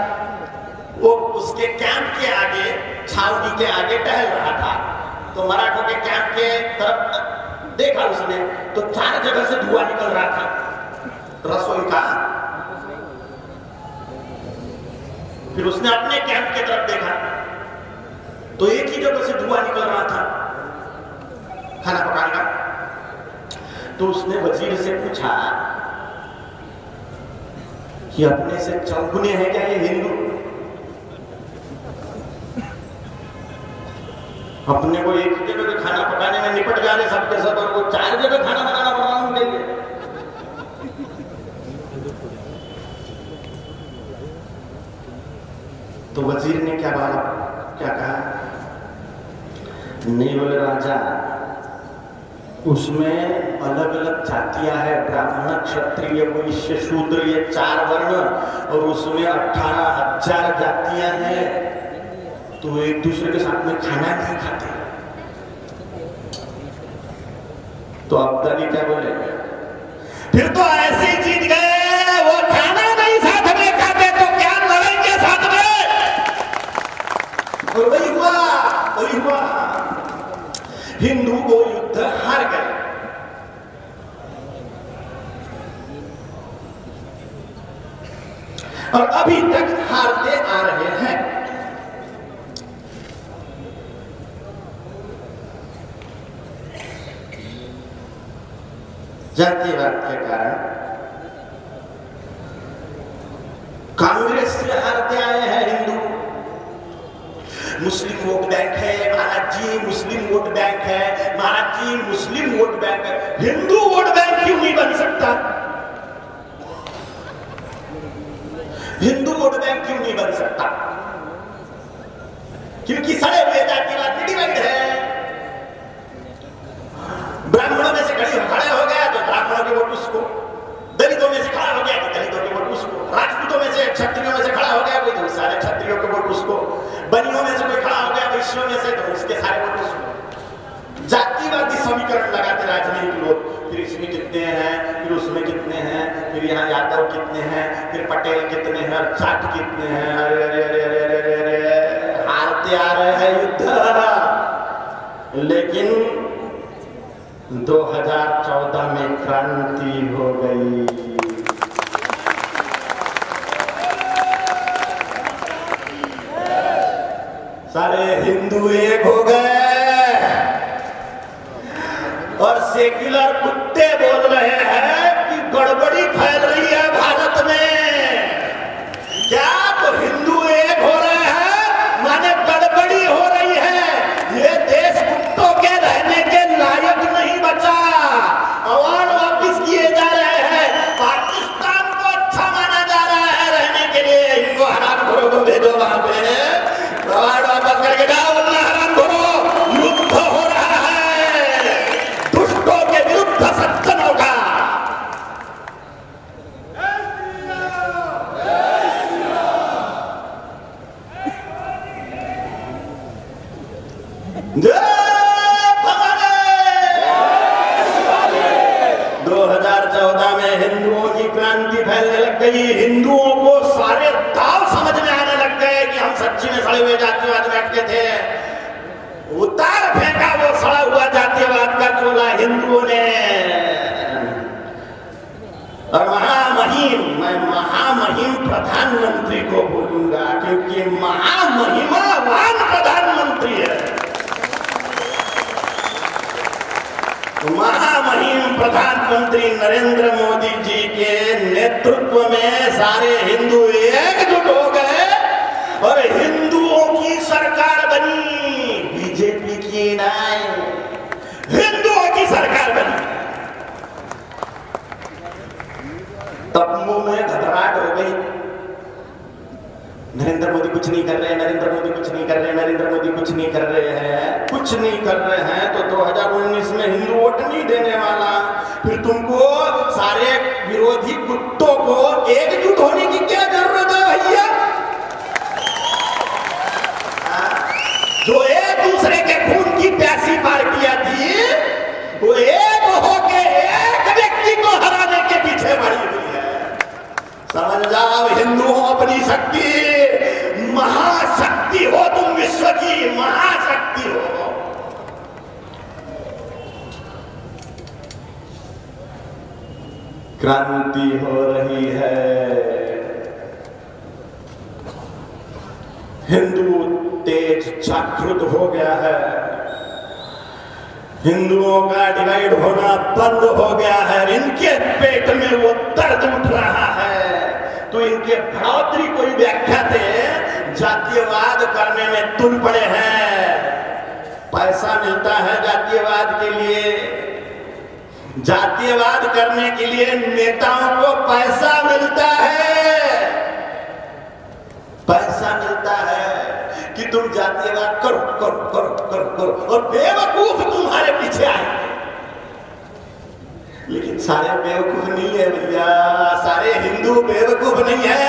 वो उसके कैंप के आगे, छावनी के आगे टहल रहा था, तो मराठों के कैंप के तरफ देखा उसने, तो 4 जगह से धुआं निकल रहा था रसोई का। फिर उसने अपने कैंप की तरफ देखा तो एक ही जगह से धुआं निकल रहा था खाना पकाने का। तो उसने वजीर से पूछा कि अपने से चौगुने हैं क्या ये हिंदू? अपने को एक जगह पे खाना पकाने में निपट जा रहे सबके सब, और वो 4 जगह खाना बनाना पड़ रहा उनके लिए। तो वजीर ने क्या कहा? नहीं बोले राजा, उसमें अलग अलग जातियां हैं, ब्राह्मण, क्षत्रिय, वैश्य, शूद्र, ये 4 वर्ण, और उसमें 18,000 जातियां हैं, तो एक दूसरे के साथ में खाना नहीं खाते। तो अब्दाली क्या बोले? फिर तो ऐसे जीत गए, वो खाना नहीं साथ में खाते तो क्या लड़ेंगे साथ में? और वही हुआ। हिंदू वो युद्ध हार गए। और अभी तक हारते आ रहे हैं। जातीयवाद के कारण कांग्रेस से हारते आए हैं हिंदू। मुस्लिम वोट बैंक है महाराज जी, मुस्लिम वोट बैंक है महाराज जी, मुस्लिम वोट बैंक है। हिंदू वोट बैंक क्यों नहीं बन सकता? हिंदू वोट बैंक क्यों नहीं बन सकता? क्योंकि सड़े हुए जातिवाद में डिवाइड है। ब्राह्मणों में से खड़े हो गया तो ब्राह्मणों के वोट उसको, दलितों में से खड़ा हो गया तो दलितों के वोट उसको, राजपूतों में से क्षत्रियों में से खड़ा हो गया कोई तो सारे क्षत्रियों के वोट उसको, बनियों में से कोई खड़ा हो गया वैश्यों में से तो उसके सारे वोट उसको। जातिवादी समीकरण लगाते राजनीतिक लोग, फिर इसमें कितने हैं, फिर उसमें कितने हैं, फिर यहाँ यादव कितने हैं, फिर पटेल कितने हैं, जाट कितने हैं। अरे अरे अरे अरे अरे अरे हारते आ रहे हैं युद्ध। लेकिन 2014 में क्रांति हो गई। सारे हिंदू एक हो गए और सेक्युलर कुत्ते बोल रहे हैं कि गड़बड़ी फैल रही है भारत में। क्या तो हिंदू एक हो रहे हैं माने गड़बड़ी हो रही है। ये देश कुत्तों के रहने के लायक नहीं बचा। अवार्ड वापिस किए जा रहे हैं। पाकिस्तान को अच्छा माना जा रहा है रहने के लिए। इनको हरामखोरों को भेजो वहां पे, अवार्ड वापस करके जाओ वरना हरामखोरों। युद्ध हो रहा है दुष्टों के विरुद्ध सज्जनों का। जय 2014 में हिंदुओं की क्रांति फैलने लग गई। हिंदुओं को सारे दाव समझ में आने लग गए कि हम सच्ची में सड़े हुए जातिवाद में अटके थे। उतार फेंका वो सड़ा हुआ जातिवाद का चोला हिंदुओं ने। और मैं महामहिम प्रधानमंत्री को बोलूंगा क्योंकि महामहिमावान प्रधानमंत्री है। महामहिम प्रधानमंत्री नरेंद्र मोदी जी के नेतृत्व में सारे हिंदू एकजुट हो गए और हिंदुओं की सरकार बनी। बीजेपी की नहीं, हिंदुओं की सरकार बनी। तब मुंह में घबराहट हो गई। नरेंद्र मोदी कुछ नहीं कर रहे, नरेंद्र मोदी कुछ नहीं कर रहे, नरेंद्र मोदी कुछ नहीं कर रहे हैं, कुछ नहीं कर रहे हैं तो 2019 में हिंदू वोट नहीं देने वाला। फिर तुमको सारे विरोधी कुत्तों को एकजुट होने की क्या जरूरत है भैया? जो एक दूसरे के खून की प्यासी पार्टियां थी वो एक होके एक व्यक्ति को हराने के पीछे पड़ी हुई है। समझ जाओ हिंदू हो अपनी शक्ति, महाशक्ति हो तुम, विश्व की महाशक्ति हो। क्रांति हो रही है। हिंदू तेज जागृत हो गया है। हिंदुओं का डिवाइड होना बंद हो गया है। इनके पेट में वो दर्द उठ रहा है तो इनके बढ़ोतरी कोई व्याख्या थे जातीयवाद करने में तुल पड़े हैं। पैसा मिलता है जातीयवाद के लिए, जातीयवाद करने के लिए नेताओं को पैसा मिलता है। पैसा मिलता है कि तुम जातीयवाद करो करो करो करो करो और बेवकूफ तुम्हारे पीछे आए। लेकिन सारे बेवकूफ नहीं है भैया, सारे हिंदू बेवकूफ नहीं है।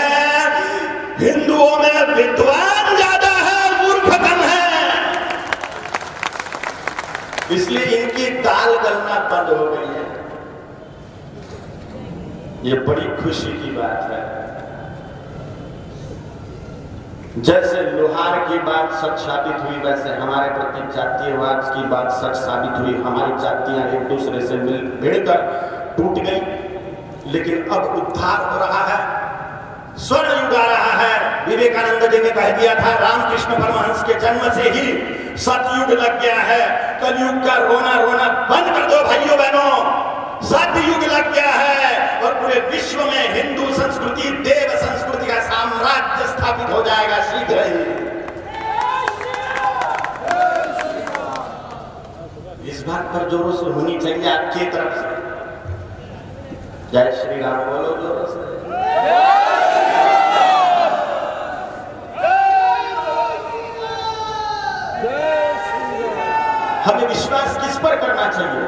हिंदुओं में विद्वान ज्यादा है, मूर्ख कम है। इसलिए इनकी दाल गलना बंद हो गई है। ये बड़ी खुशी की बात है। जैसे लोहार की बात सच साबित हुई वैसे हमारे प्रति जातीयवाद की बात सच साबित हुई। हमारी जातियां एक दूसरे से भिड़कर टूट गई। लेकिन अब उद्धार हो रहा है, स्वर्ण युग आ रहा है। विवेकानंद जी ने कह दिया था रामकृष्ण परमहंस के जन्म से ही सतयुग लग गया है। कलयुग का रोना रोना बंद कर दो भाइयों बहनों, सतयुग लग गया है। और पूरे विश्व में हिंदू संस्कृति देव संस्कृति का सामना एक बार जोरों से होनी चाहिए आपकी तरफ से। जय श्री राम बोलो जोरों से। हमें विश्वास किस पर करना चाहिए?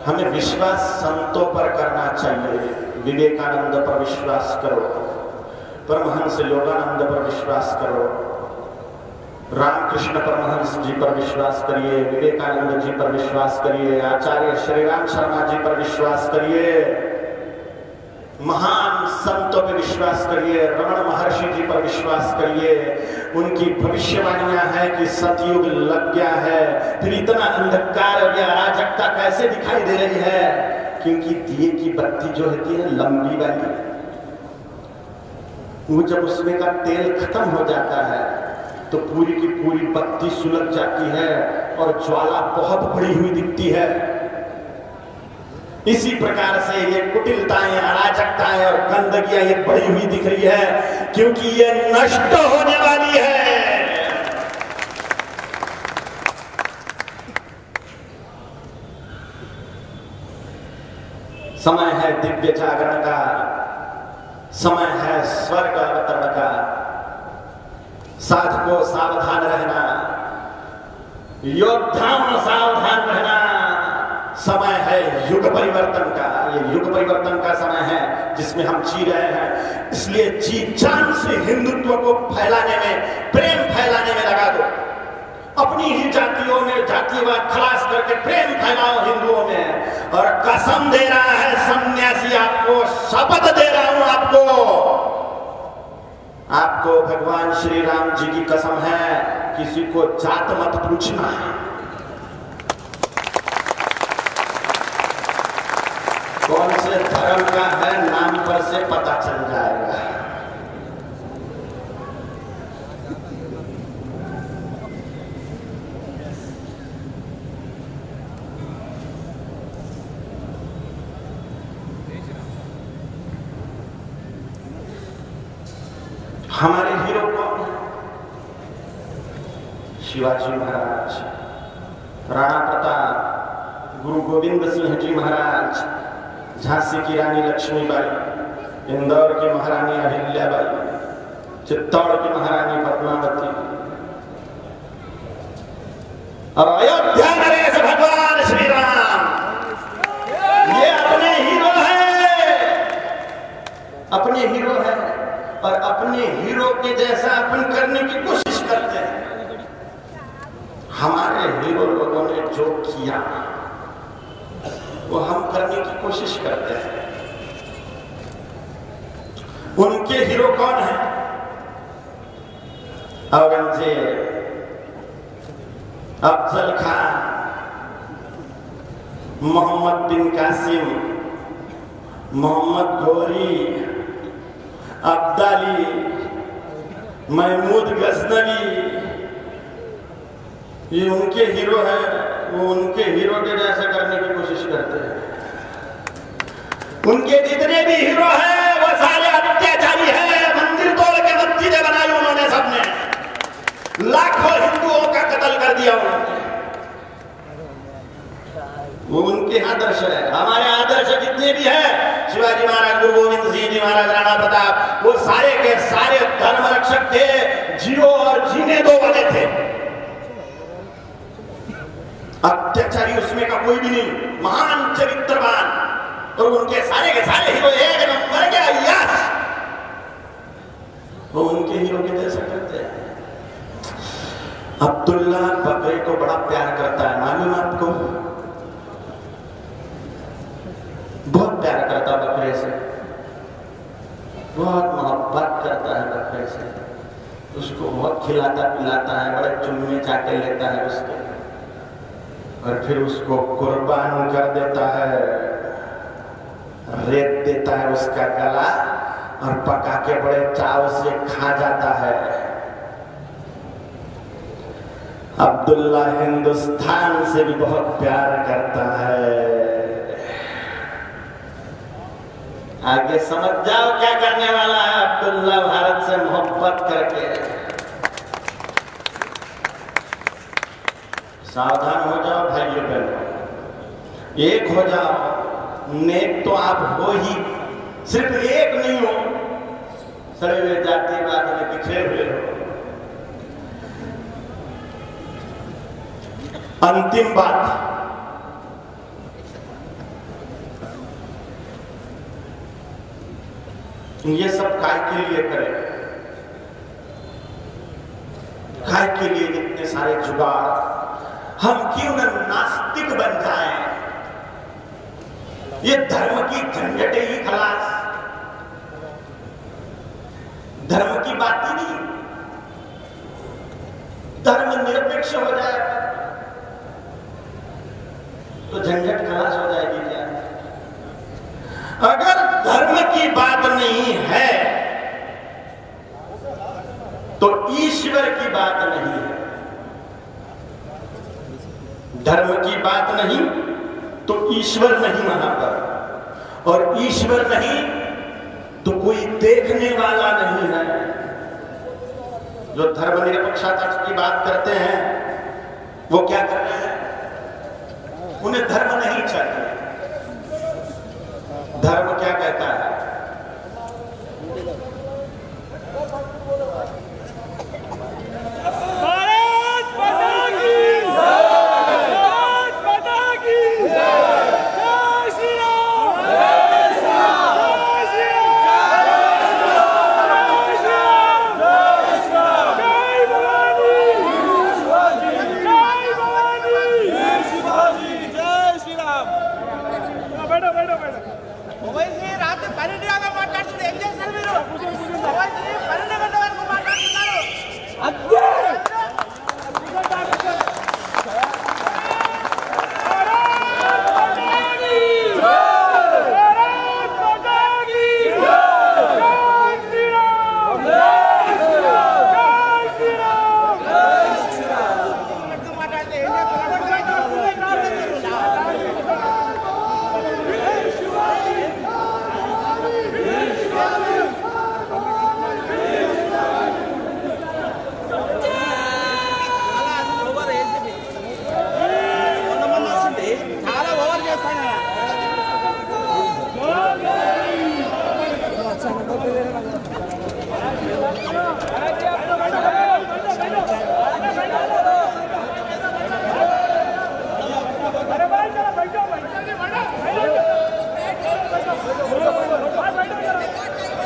हमें विश्वास संतों पर करना चाहिए। विवेकानंद पर विश्वास करो, परमहंस योगानंद पर विश्वास करो, रामकृष्ण परमहंस जी पर विश्वास करिए, विवेकानंद जी पर विश्वास करिए, आचार्य श्री राम शर्मा जी पर विश्वास करिए, महान संतों पर विश्वास करिए, रमण महर्षि जी पर विश्वास करिए। उनकी भविष्यवाणियां हैं कि सतयुग लग गया है। फिर इतना अंधकार और अराजकता कैसे दिखाई दे रही है? क्योंकि दिए की बत्ती जो होती है लंबी वाली, वो जब उसमें का तेल खत्म हो जाता है तो पूरी की पूरी बत्ती सुलग जाती है और ज्वाला बहुत बड़ी हुई दिखती है। इसी प्रकार से ये कुटिलताएं, अराजकताएं और गंदगियां ये बढ़ी हुई दिख रही है, क्योंकि ये नष्ट होने वाली है। समय है दिव्य जागरण का, समय है स्वर्ग अवतरण का। साधकों सावधान रहना, योद्धाओं सावधान रहना। समय है युग परिवर्तन का। ये युग परिवर्तन का समय है जिसमें हम जी रहे हैं। इसलिए जी जान से हिंदुत्व को फैलाने में, प्रेम फैलाने में लगा दो। अपनी ही जातियों में जातिवाद खलास करके प्रेम फैलाओ हिंदुओं में। और कसम दे रहा है सन्यासी आपको, शपथ दे रहा हूं आपको भगवान श्री राम जी की कसम है, किसी को जात मत पूछना है। कौन से धर्म का है नाम पर से पता चल जाएगा। हमारे हीरो कौन है? शिवाजी महाराज, राणा प्रताप, गुरु गोविंद सिंह जी महाराज, झांसी की रानी लक्ष्मीबाई, इंदौर की महारानी अहिल्याबाई, चित्तौड़ की महारानी पद्मावती और अयोध्या नरेश भगवान श्री राम, ये अपने हीरो हैं, अपने हीरो हैं। और अपने हीरो के जैसा अपन करने की कोशिश करते हैं। हमारे हीरो लोगों ने जो किया वो हम करने की कोशिश करते हैं। उनके हीरो कौन है? औरंगजेब, अफजल खान, मोहम्मद बिन कासिम, मोहम्मद गौरी, अब्दाली, महमूद गजनवी, ये उनके हीरो हैं। वो उनके हीरो के जैसा करने की कोशिश करते हैं। उनके जितने भी हीरो हैं वो सारे अत्याचारी हैं। मंदिर तोड़ के मस्जिदें बनाई उन्होंने, सबने लाखों हिंदुओं का कत्ल कर दिया उन्होंने। वो उनके आदर्श है। हमारे आदर्श जितने भी हैं, शिवाजी महाराज, गुरु गोविंद सिंह जी महाराज, राणा प्रताप, वो सारे के सारे धर्म रक्षक थे, जियो और जीने दो वाले थे। अत्याचारी उसमें का कोई भी नहीं, महान चरित्रवान। और उनके सारे के सारे हीरो एक नंबर के यश, वो उनके हीरो के जैसा करते हैं। अब्दुल्ला बकरे को बड़ा प्यार करता है, मालूम आपको? बहुत प्यार करता बकरे से, बहुत मोहब्बत करता है बकरे से। उसको बहुत खिलाता पिलाता है, बड़े चुम्मे चाटे लेता है उसके, और फिर उसको कुर्बान कर देता है, रेत देता है उसका गला और पका के बड़े चाव से खा जाता है। अब्दुल्ला हिंदुस्तान से भी बहुत प्यार करता है। आगे समझ जाओ क्या करने वाला है अब्दुल्ला भारत से मोहब्बत करके। सावधान हो जाओ भाइयों बहनों, एक हो जाओ। नेक तो आप हो ही, सिर्फ एक नहीं हो, सड़े हुए जातिवाद में बिखरे हुए हो। अंतिम बात, ये सब काय के लिए करें? काय के लिए इतने सारे जुगाड़? हम क्यों न नास्तिक बन जाएं? ये धर्म की झंझटें ही खलास, धर्म की बात ही नहीं, धर्म निरपेक्ष हो जाए तो झंझट खलास हो जाएगी क्या? अगर धर्म की बात नहीं है तो ईश्वर की बात नहीं है। धर्म की बात नहीं तो ईश्वर नहीं वहां पर, और ईश्वर नहीं तो कोई देखने वाला नहीं है। जो धर्मनिरपेक्षता की बात करते हैं वो क्या कर रहे हैं? उन्हें धर्म नहीं चाहिए। धर्म क्या कहता है?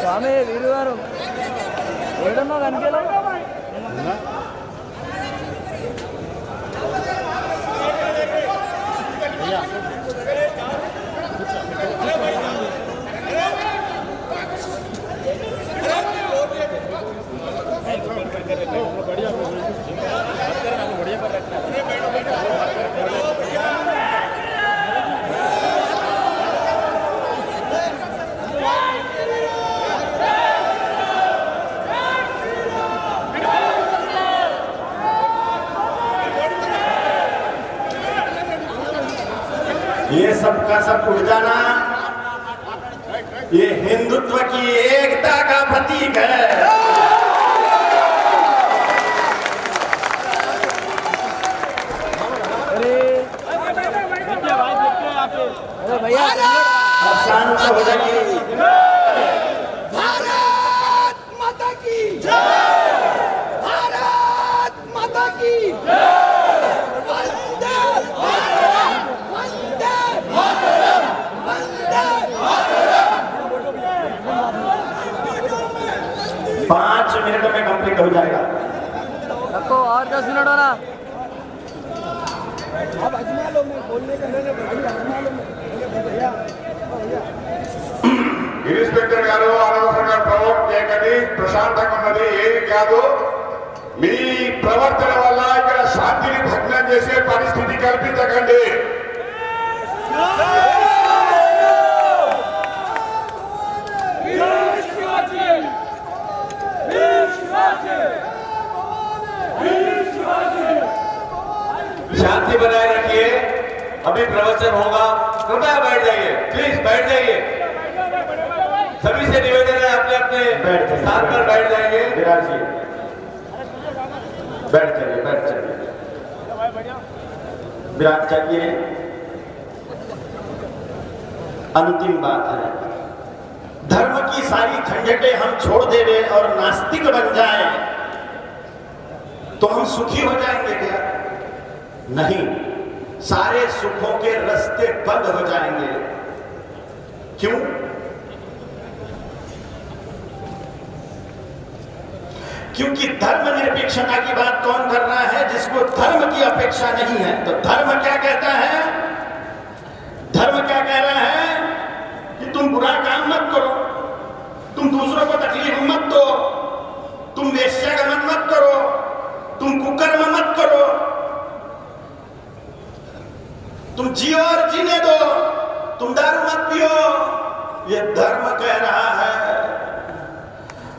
స్వామి వీరు గారు ఏడమ్మా కనిపించలే ये सब का सब उड़ जाना, ये हिंदुत्व की एकता का प्रतीक है। अरे भैया अब शांत हो जाइए। भारत माता की जय, भारत माता की जय, वंदे भारत, वंदे भारत, वंदे भारत। 5 मिनट में कंप्लीट हो जाएगा। रखो और 10 मिनट हो ना। अब अजमा लो, मैं बोलने का नहीं, अजमा लो भैया। ఇన్స్పెక్టర్ గారు అనవసరంగా ప్రవోక్ చేయకండి, ప్రశాంతంగా ఉన్నది. ఏది కాదు, మీ ప్రవర్తన వల్ల ఇక్కడ శాంతిని భగ్నం చేసే పరిస్థితి కల్పించకండి. शांति बनाए रखिए। अभी प्रवचन होगा, कृपया बैठ जाइए, प्लीज बैठ जाइए। सभी से निवेदन है, अपने अपने स्थान पर बैठ जाइए। विराजिए, बैठ जाइए, बैठ जाइए। विराट चाहिए। अंतिम बात है, धर्म की सारी झंझटें हम छोड़ दे रहे और नास्तिक बन जाए तो हम सुखी हो जाएंगे क्या? नहीं, सारे सुखों के रास्ते बंद हो जाएंगे। क्यों? क्योंकि धर्मनिरपेक्षता की बात कौन कर रहा है? जिसको धर्म की अपेक्षा नहीं है। तो धर्म क्या कहता है? धर्म क्या कह रहा है कि तुम बुरा काम मत करो, तुम दूसरों को तकलीफ मत दो, तुम वेश्यागमन मत करो, तुम कुकर्म मत करो, तुम जियो और जीने दो, तुम दारू मत पियो। ये धर्म कह रहा है।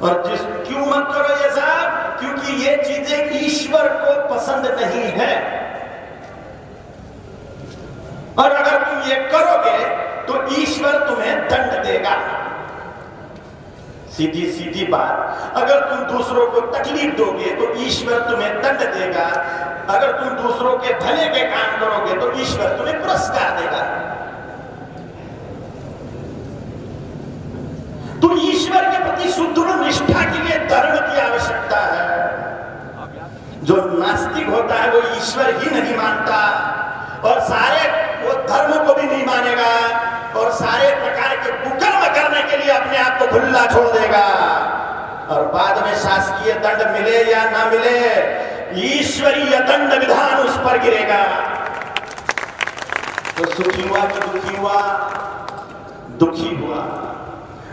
और क्यों मत करो ये सब? क्योंकि ये चीजें ईश्वर को पसंद नहीं है। और अगर तुम ये करोगे तो ईश्वर तुम्हें दंड देगा। सीधी सीधी बात, अगर तुम दूसरों को तकलीफ दोगे तो ईश्वर तुम्हें दंड देगा। अगर तुम दूसरों के भले के काम करोगे तो ईश्वर तुम्हें पुरस्कार देगा। तो ईश्वर के प्रति सुदृढ़ निष्ठा के लिए धर्म की आवश्यकता है। जो नास्तिक होता है वो ईश्वर ही नहीं मानता और सारे वो धर्म को भी नहीं मानेगा और सारे प्रकार के कुकर्म करने के लिए अपने आप को खुला छोड़ देगा। और बाद में शासकीय दंड मिले या ना मिले, ईश्वरीय दंड विधान उस पर गिरेगा। तो सुखी हुआ कि दुखी हुआ? दुखी हुआ।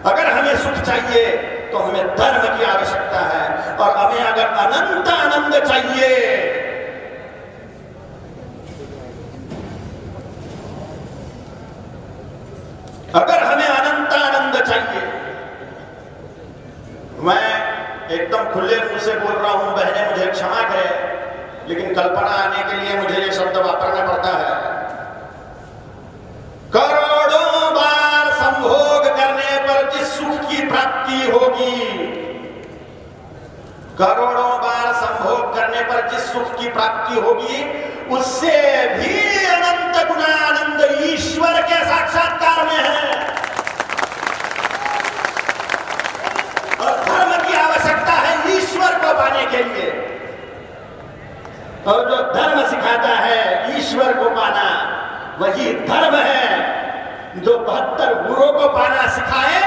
अगर हमें सुख चाहिए तो हमें धर्म की आवश्यकता है। और हमें अगर अनंत आनंद चाहिए, अगर हमें अनंत आनंद चाहिए, मैं एकदम खुले मुंह से बोल रहा हूं, बहनें मुझे क्षमा करें, लेकिन कल्पना आने के लिए मुझे ये शब्द वापरना पड़ता है। करोड़ों बार संभोग करने पर जिस सुख की प्राप्ति होगी, करोड़ों बार संभोग करने पर जिस सुख की प्राप्ति होगी, उससे भी अनंत गुना आनंद ईश्वर के साक्षात्कार में है। और धर्म की आवश्यकता है ईश्वर को पाने के लिए। और जो धर्म सिखाता है ईश्वर को पाना, वही धर्म है। जो 72 गुरुओं को पाना सिखाए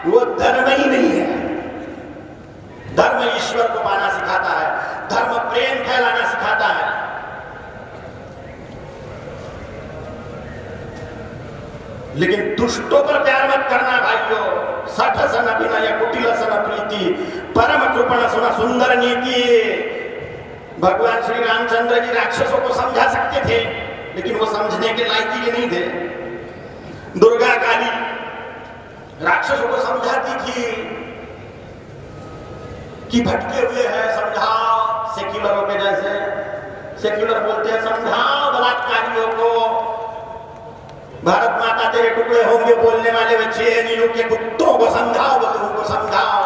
वो धर्म ही नहीं है। धर्म ईश्वर को पाना सिखाता है, धर्म प्रेम फैलाना सिखाता है। लेकिन दुष्टों पर प्यार मत करना भाइयों। सठ सन अभिनय कुटिल सन प्रीति, परम कृपण सुना सुंदर नीति। भगवान श्री रामचंद्र जी राक्षसों को समझा सकते थे, लेकिन वो समझने के लायक ही नहीं थे। दुर्गा काली राक्षसों को समझाती थी कि भटके हुए हैं, समझाओ। सेक्युलरों के जैसे सेक्युलर बोलते हैं समझाओ बलात्कारियों को। भारत माता तेरे टुकड़े होंगे बोलने वाले वे जेएनयू के कुत्तों को समझाओ, बंधुओं को समझाओ।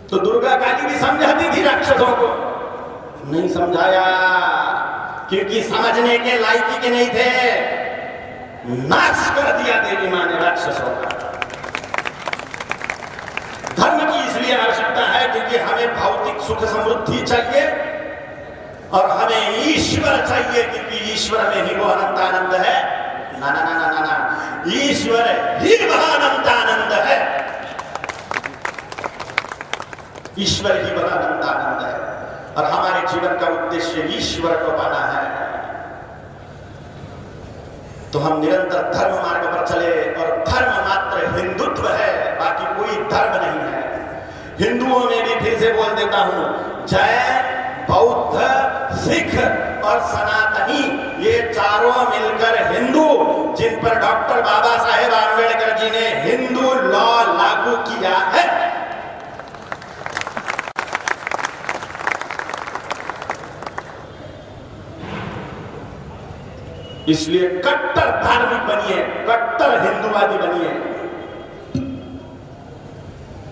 तो दुर्गा काली भी समझाती थी राक्षसों को, नहीं समझाया क्योंकि समझने के लायक के नहीं थे। नाश कर दिया देवी मां ने राक्षसों का। धर्म की इसलिए आवश्यकता है क्योंकि हमें भौतिक सुख समृद्धि चाहिए और हमें ईश्वर चाहिए, क्योंकि ईश्वर में ही वो अनंत आनंद है। ना ना ना ना ना, ईश्वर ही वह अनंत आनंद है। ईश्वर ही वह अनंत आनंद है। और हमारे जीवन का उद्देश्य ईश्वर को पाना है। तो हम निरंतर धर्म मार्ग पर चले। और धर्म मात्र हिंदुत्व है, बाकी कोई धर्म नहीं है। हिंदुओं में भी फिर से बोल देता हूं, जैन, बौद्ध, सिख और सनातनी, ये चारों मिलकर हिंदू, जिन पर डॉक्टर बाबा साहेब आंबेडकर जी ने हिंदू लॉ लागू किया है। इसलिए कट्टर धार्मिक बनिए, कट्टर हिंदुवादी बनिए,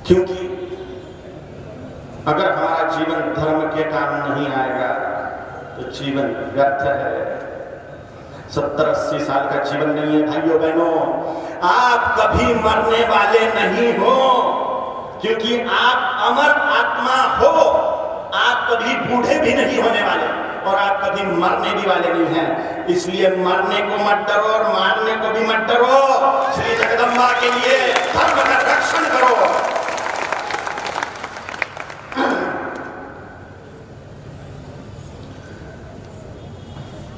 क्योंकि अगर हमारा जीवन धर्म के काम नहीं आएगा तो जीवन व्यर्थ है। 70-80 साल का जीवन नहीं है भाइयों बहनों। आप कभी मरने वाले नहीं हो, क्योंकि आप अमर आत्मा हो। आप कभी बूढ़े भी नहीं होने वाले और आप कभी मरने भी वाले नहीं हैं। इसलिए मरने को मत डरो और मारने को भी मत डरो। श्री जगदम्बा के लिए धर्म का रक्षण करो।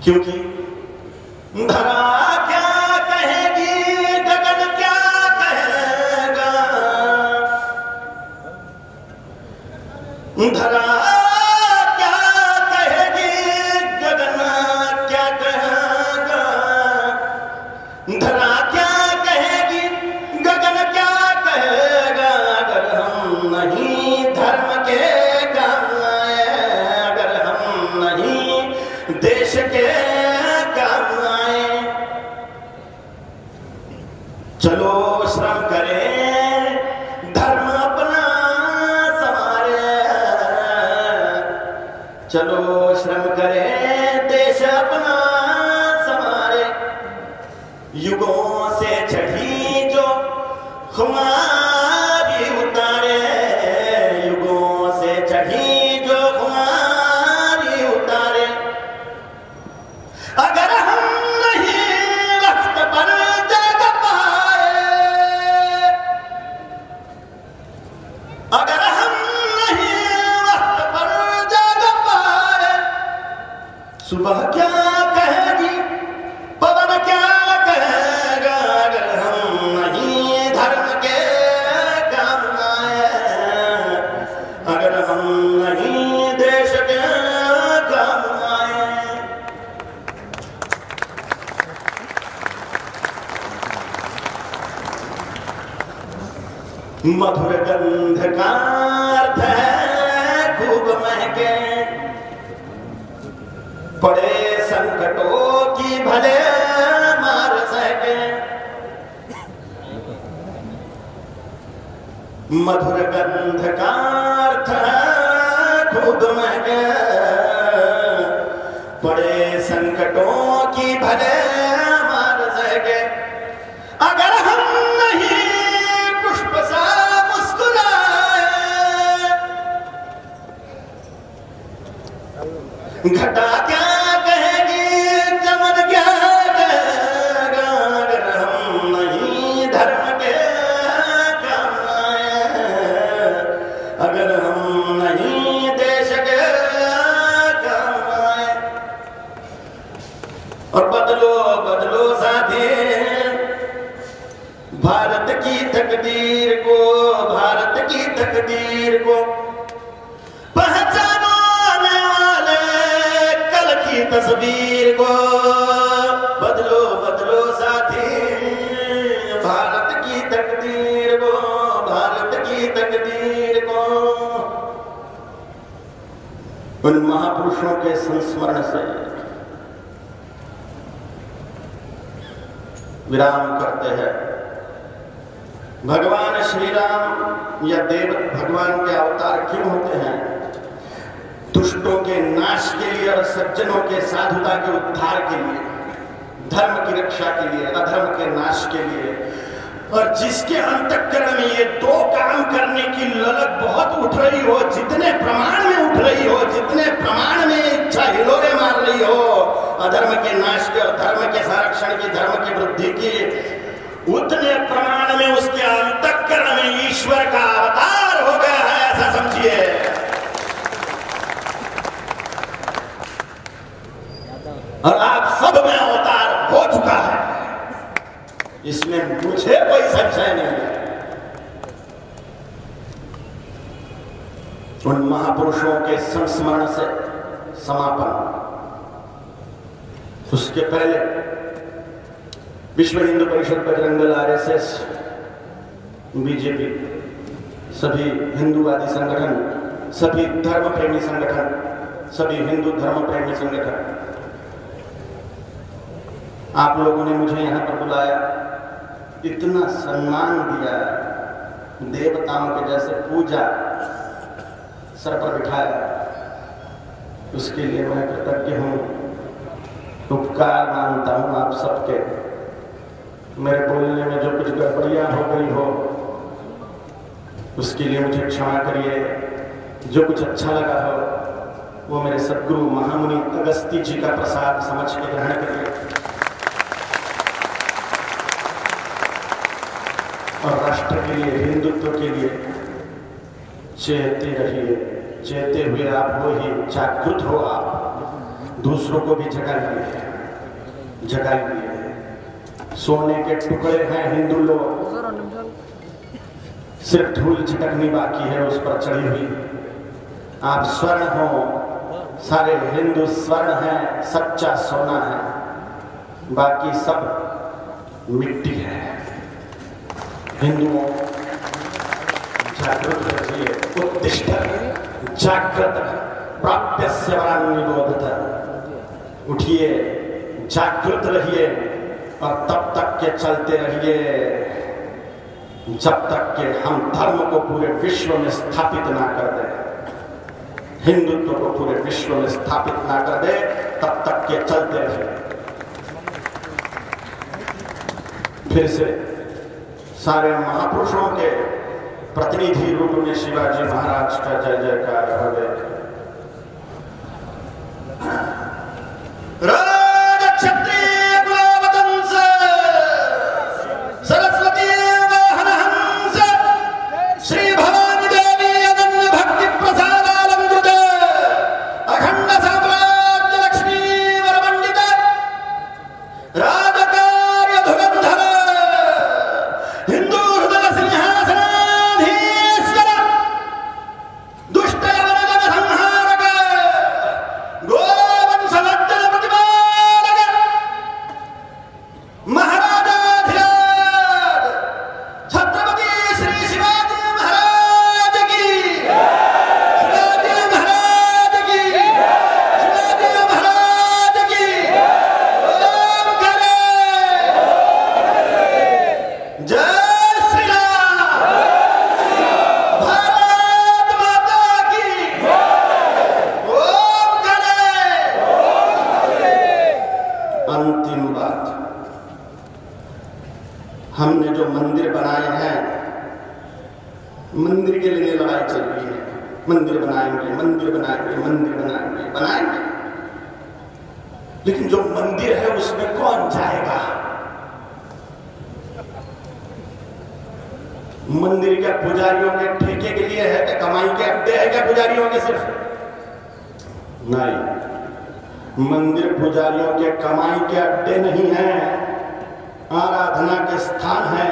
क्योंकि धरा क्या कहेगी, गगन क्या कहेगा। धरा क्या कहेगी, गगन क्या कहेगा। धरा क्या कहेगी, गगन क्या कहेगा। अगर हम नहीं धर्म के काम आए, अगर हम नहीं देश के काम आए, चलो श्रम करें, धर्म अपना संवारे। चलो श्रम करें, देश अपना संवारे। युगों से चढ़ी जो खुमारी उतारे, युगों से चढ़ी जो खुमारी उतारे। अगर हम नहीं वक्त पर जाग पाए, अगर हम नहीं वक्त पर जाग पाए, सुबह क्या कहेगी, पवन क्या कहेगा। अगर हम नहीं धर्म के काम आए, अगर हम नहीं देश के काम आए। मधुर गंध का अर्थ है खूब महके, पड़े संकटों की भले मार सके। मधुर गंध का अर्थ है खूब महके, पड़े संकटों की भले मार सके। अगर हम नहीं पुष्प सा मुस्कुराए, घटा क्या कहेगी, चमन क्या कहेगा। अगर हम नहीं धर्म के काम आए, अगर हम नहीं देश के काम आए। और बदलो बदलो साथी भारत की तकदीर को, भारत की तकदीर को पहचानो आने वाले कल की तस्वीर को। बदलो बदलो साथी भारत की तकदीर को, भारत की तकदीर को। उन महापुरुषों के संस्मरण से विराम करते हैं। भगवान श्री राम या देव भगवान के अवतार क्यों होते हैं? दुष्टों के नाश के लिए और सज्जनों के साधुता के उद्धार के लिए, धर्म की रक्षा के लिए, अधर्म के नाश के लिए। और जिसके अंतःकरण में ये दो काम करने की ललक बहुत उठ रही हो, जितने प्रमाण में उठ रही हो, जितने प्रमाण में इच्छा हिलोरे मार रही हो, अधर्म के नाश के और धर्म के संरक्षण की, धर्म की वृद्धि की, उतने प्रमाण में उसके अंतःकरण में ईश्वर का अवतार हो गया है, ऐसा समझिए। और आप सब में अवतार हो चुका है, इसमें मुझे कोई संशय नहीं है। उन महापुरुषों के संस्मरण से समापन। उसके पहले विश्व हिंदू परिषद, बजरंग दल, आरएसएस, बीजेपी, सभी हिंदूवादी संगठन, सभी धर्म प्रेमी संगठन, सभी हिंदू धर्म प्रेमी संगठन, आप लोगों ने मुझे यहाँ पर बुलाया, इतना सम्मान दिया, देवताओं के जैसे पूजा, सर पर बिठाया, उसके लिए मैं कृतज्ञ हूँ, उपकार मानता हूँ आप सबके। मेरे बोलने में जो कुछ गड़बड़ियाँ हो गई हो उसके लिए मुझे क्षमा करिए। जो कुछ अच्छा लगा हो वो मेरे सद्गुरु महामुनि अगस्ती जी का प्रसाद समझ के ग्रहण करिए। और राष्ट्र के लिए, हिंदुत्व के लिए चेते रहिए। चेते हुए आप वो ही जागृत हो, आप दूसरों को भी जगाइए, जगाइए। सोने के टुकड़े हैं हिंदू लोग, सिर्फ धूल छिटकनी बाकी है उस पर चढ़ी हुई। आप स्वर्ण हो, सारे हिंदू स्वर्ण हैं, सच्चा सोना है, बाकी सब मिट्टी है। हिंदुओं जागृत रहिए, उत्तिष्ठ जागृत प्राप्यस्य वरान् निबोधत। उठिए, जागृत रहिए और तब तक के चलते रहिए जब तक के हम धर्म को पूरे विश्व में स्थापित ना कर दें, हिंदुत्व को पूरे विश्व में स्थापित ना कर दे, तब तक के चलते रहिए। फिर से सारे महापुरुषों के प्रतिनिधि रूप में शिवाजी महाराज का जय जयकार हो। हमने जो मंदिर बनाए हैं, मंदिर के लिए लड़ाई चल रही है। मंदिर बनाएंगे, मंदिर बनाएंगे, मंदिर बनाएंगे, बनाएंगे, लेकिन जो मंदिर है उसमें कौन जाएगा? मंदिर क्या पुजारियों के ठेके के लिए है? क्या कमाई के अड्डे है क्या पुजारियों के? सिर्फ नहीं, मंदिर पुजारियों के कमाई के अड्डे नहीं है, आराधना के स्थान है,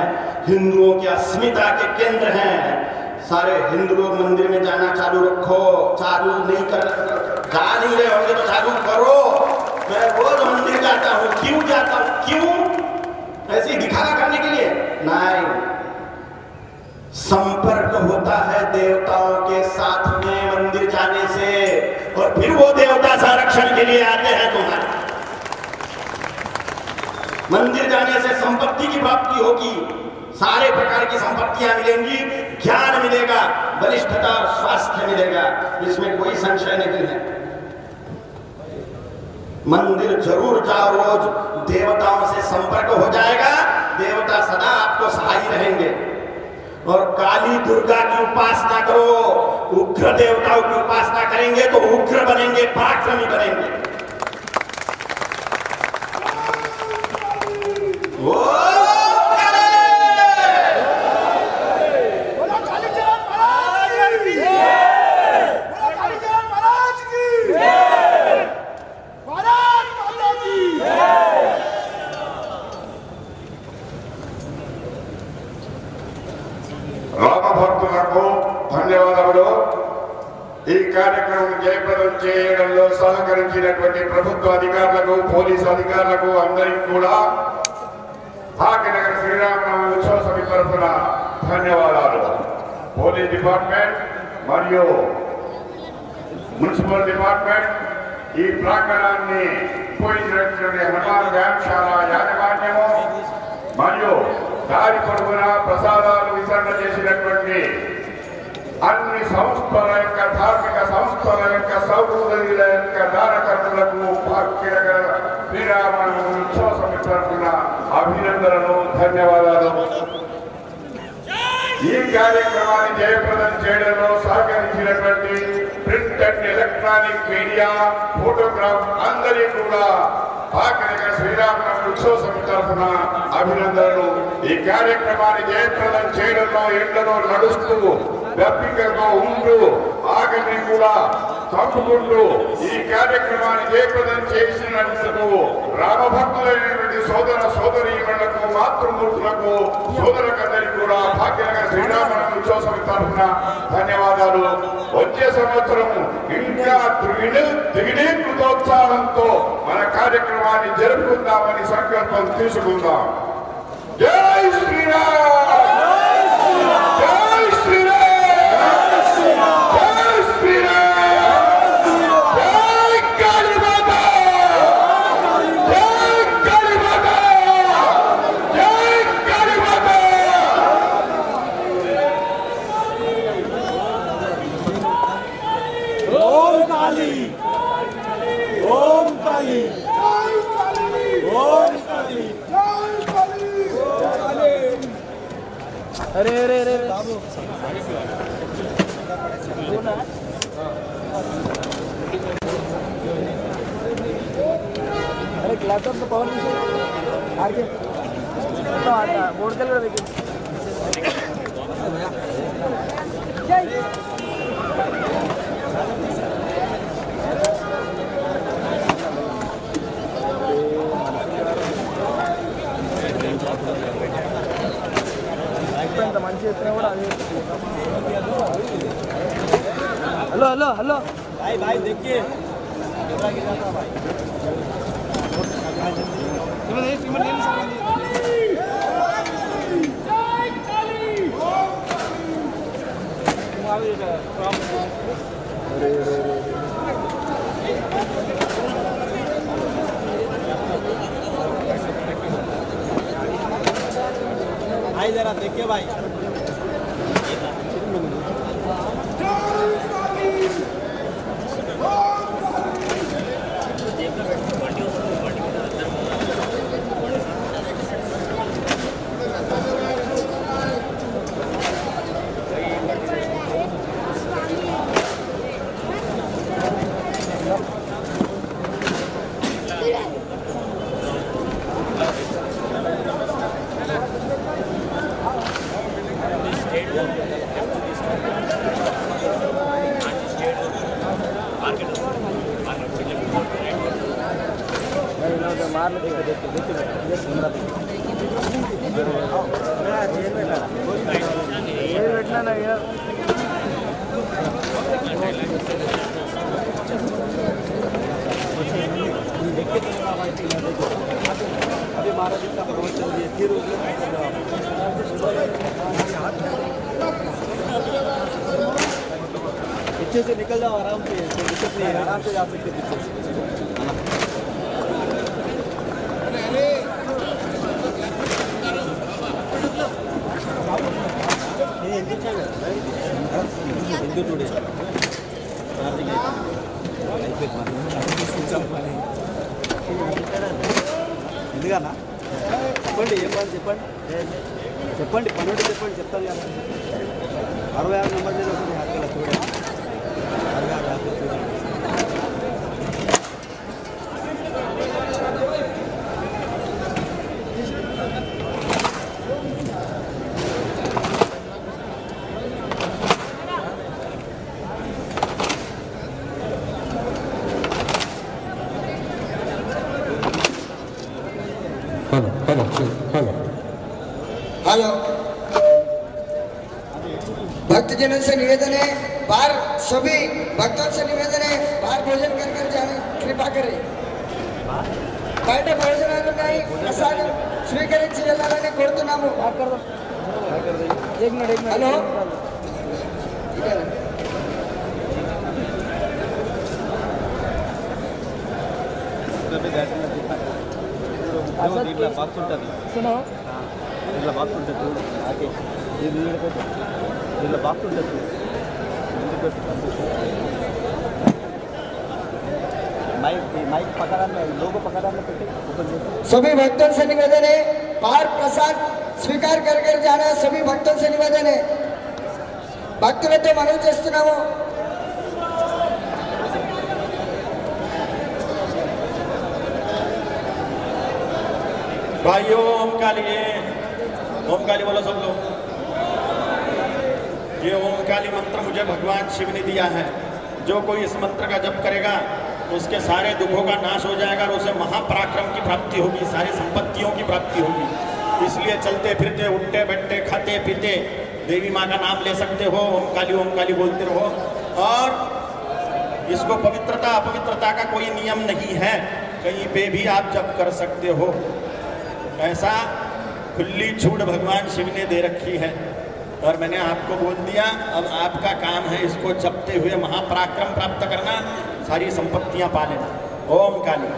हिंदुओं की अस्मिता के केंद्र हैं। सारे हिंदू लोग मंदिर में जाना चालू रखो। चालू नहीं कर, जा नहीं रहे होंगे तो चालू करो। मैं रोज मंदिर जाता हूँ। क्यों जाता हूँ? क्यों? ऐसे ही दिखावा करने के लिए नहीं। संपर्क होता है देवताओं के साथ में मंदिर जाने से, और फिर वो देवता संरक्षण के लिए आते हैं तुम्हारे। मंदिर जाने से संपत्ति की प्राप्ति होगी, सारे प्रकार की संपत्तियां मिलेंगी, ज्ञान मिलेगा, बलिष्ठता और स्वास्थ्य मिलेगा, इसमें कोई संशय नहीं है। मंदिर जरूर जाओ रोज, देवताओं से संपर्क हो जाएगा, देवता सदा आपको सहाय रहेंगे। और काली दुर्गा की उपासना करो, उग्र देवताओं की उपासना करेंगे तो उग्र बनेंगे, पराक्रमी बनेंगे। రామభక్తులకు ధన్యవాదములు। ఈ కార్యక్రమం జయప్రదం చేయడంలో సహకరించినటువంటి ప్రభుత్వ అధికారులకు, పోలీసు అధికారులకు అందరికీ కూడా భాగ్యనగర శ్రీరామనవమి ఉత్సవ సమితి తరఫున ధన్యవాదాలు। పోలీస్ డిపార్ట్మెంట్ మరియు మున్సిపల్ డిపార్ట్మెంట్ ఈ ప్రాంగణాన్ని ఉపయోగించినటువంటి హనుమాన్ వ్యాయామశాల యాజమాన్యము మరియు దారి పొడవునా ప్రసాదాలు వితరణ చేసినటువంటి అన్ని సంస్థల యొక్క ధార్మిక సోదరుల యొక్క దానకర్తలకు భాగ్యనగర శ్రీరామ ఉత్సవ సమితి తరఫున అభినందనలు, ధన్యవాదాలు. ఈ కార్యక్రమాన్ని జయప్రదం చేయడంలో సహకరించినటువంటి print and electronic media, photograph అందరికీ కూడా భాగ్యనగర శ్రీరామనగర ఉత్సవ సమితి తరఫున అభినందనలు. ఈ కార్యక్రమాన్ని జయప్రదం చేయడంలో ఎండలో నడుస్తూ దప్పికల్లో ఉంటూ ఆకలిని కూడా చంపుకుంటూ ఈ కార్యక్రమాన్ని జయప్రదం చేసినందుకు రామభక్తులైనటువంటి సోదర సోదరీమణులకు, మాతృమూర్తులకు, సోదరులందరికీ కూడా భాగ్యనగర శ్రీరామనగర ఉత్సవ సమితి తరఫున ధన్యవాదాలు. వచ్చే సంవత్సరం ఇంకా ద్విగుణీకృతోత్సాహంతో మన కార్యక్రమాన్ని జరుపుకుందామని సంకల్పం తీసుకుందాం. జై శ్రీరామ్, జై శ్రీరామ్, జై శ్రీరామ్, జై కాళీమాతా, జై కాళీమాతా, జై కాళీమాతా. ओम काली, ओम काली, ओम काली, अरे अरे अरे अरे लैपटॉप तो पवन आगे तो आता बोर्ड कलर देखिए. మంచి ఎత్తున కూడా అదే. హలో హలో హలో भाई भाई देखिए भाई जरा देखिए भाई. अभी महाराज का प्रवचन दिए फिर पीछे से निकल जाओ आराम से, कोई दिक्कत नहीं है, आराम से जा सकते पीछे से. हिंदू टुडे ఎందుకన్నా చెప్పండి చెప్పండి చెప్పండి చెప్పండి పన్నెండు చెప్పండి చెప్తాను కదా 66 నెంబర్ మీద వస్తుంది హ్యాపీగా చూడండి 66 హ్యాపీ చూడండి हेलो भक्तजनों से निवेदन है, बाहर सभी भक्तों से निवेदन है, बाहर भोजन कर जाने कृपा करें. బయట భోజనాలు ఉన్నాయి, ప్రసాదం స్వీకరించి వెళ్ళాలని కోరుతున్నాము. హలో ఇట్లా బాక్స్ ఉంటుంది, ఇట్లా బాక్స్ ఉంటుంది చూడు, ఆకే ఇట్లా బాక్స్ ఉంటుంది చూడు, माइक पकड़ाने लोगों पकड़ाने पेटे ओपन చేసి सभी भक्तों से निवेदन है बाहर प्रसाद स्वीकार कर जाना सभी भक्तों से निवेदन है భక్తులతో మనవి చేస్తున్నాము भाइयों ओम काली बोलो सब लोग। ये ओम काली मंत्र मुझे भगवान शिव ने दिया है। जो कोई इस मंत्र का जप करेगा उसके सारे दुखों का नाश हो जाएगा और उसे महापराक्रम की प्राप्ति होगी, सारी संपत्तियों की प्राप्ति होगी। इसलिए चलते फिरते उठते बैठते खाते पीते देवी माँ का नाम ले सकते हो, ओम काली बोलते रहो। और इसको पवित्रता अपवित्रता का कोई नियम नहीं है, कहीं पे भी आप जप कर सकते हो। ऐसा खुली छूट भगवान शिव ने दे रखी है और मैंने आपको बोल दिया। अब आपका काम है इसको जपते हुए महापराक्रम प्राप्त करना, सारी संपत्तियां पा लेना। ओम काली।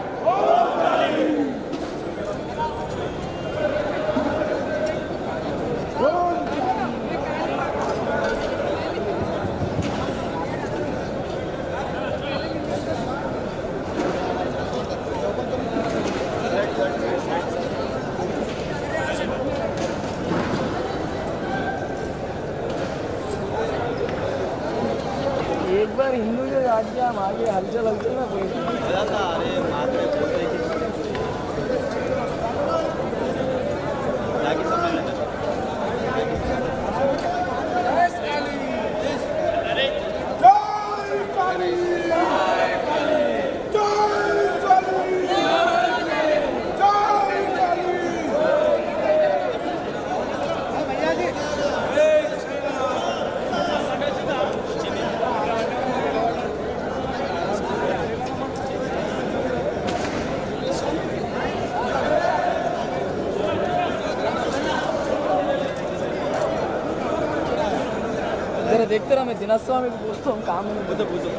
एक बार हिंदू के राज्य हम आगे हलचल ना कोई अरे मात्र बोलते हैं जाके समझ लेना जरा देखते रहा। मैं दिनास्वामी को पूछता हूँ काम में पूछो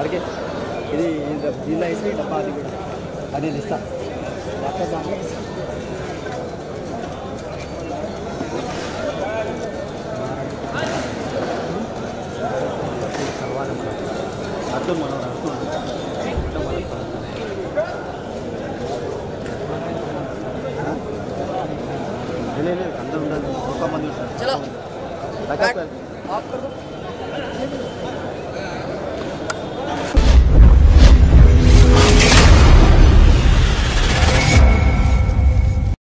అడిగే ఇది దీనిలో వేసి డబ్బా అది కూడా అది నేను ఇస్తాను ల్యాప్టాప్ దాంట్లో అర్థం మనం అర్థం లేదు అందరూ ఉండాలి ఒక మంది ఉంటారు चलो आप कर दो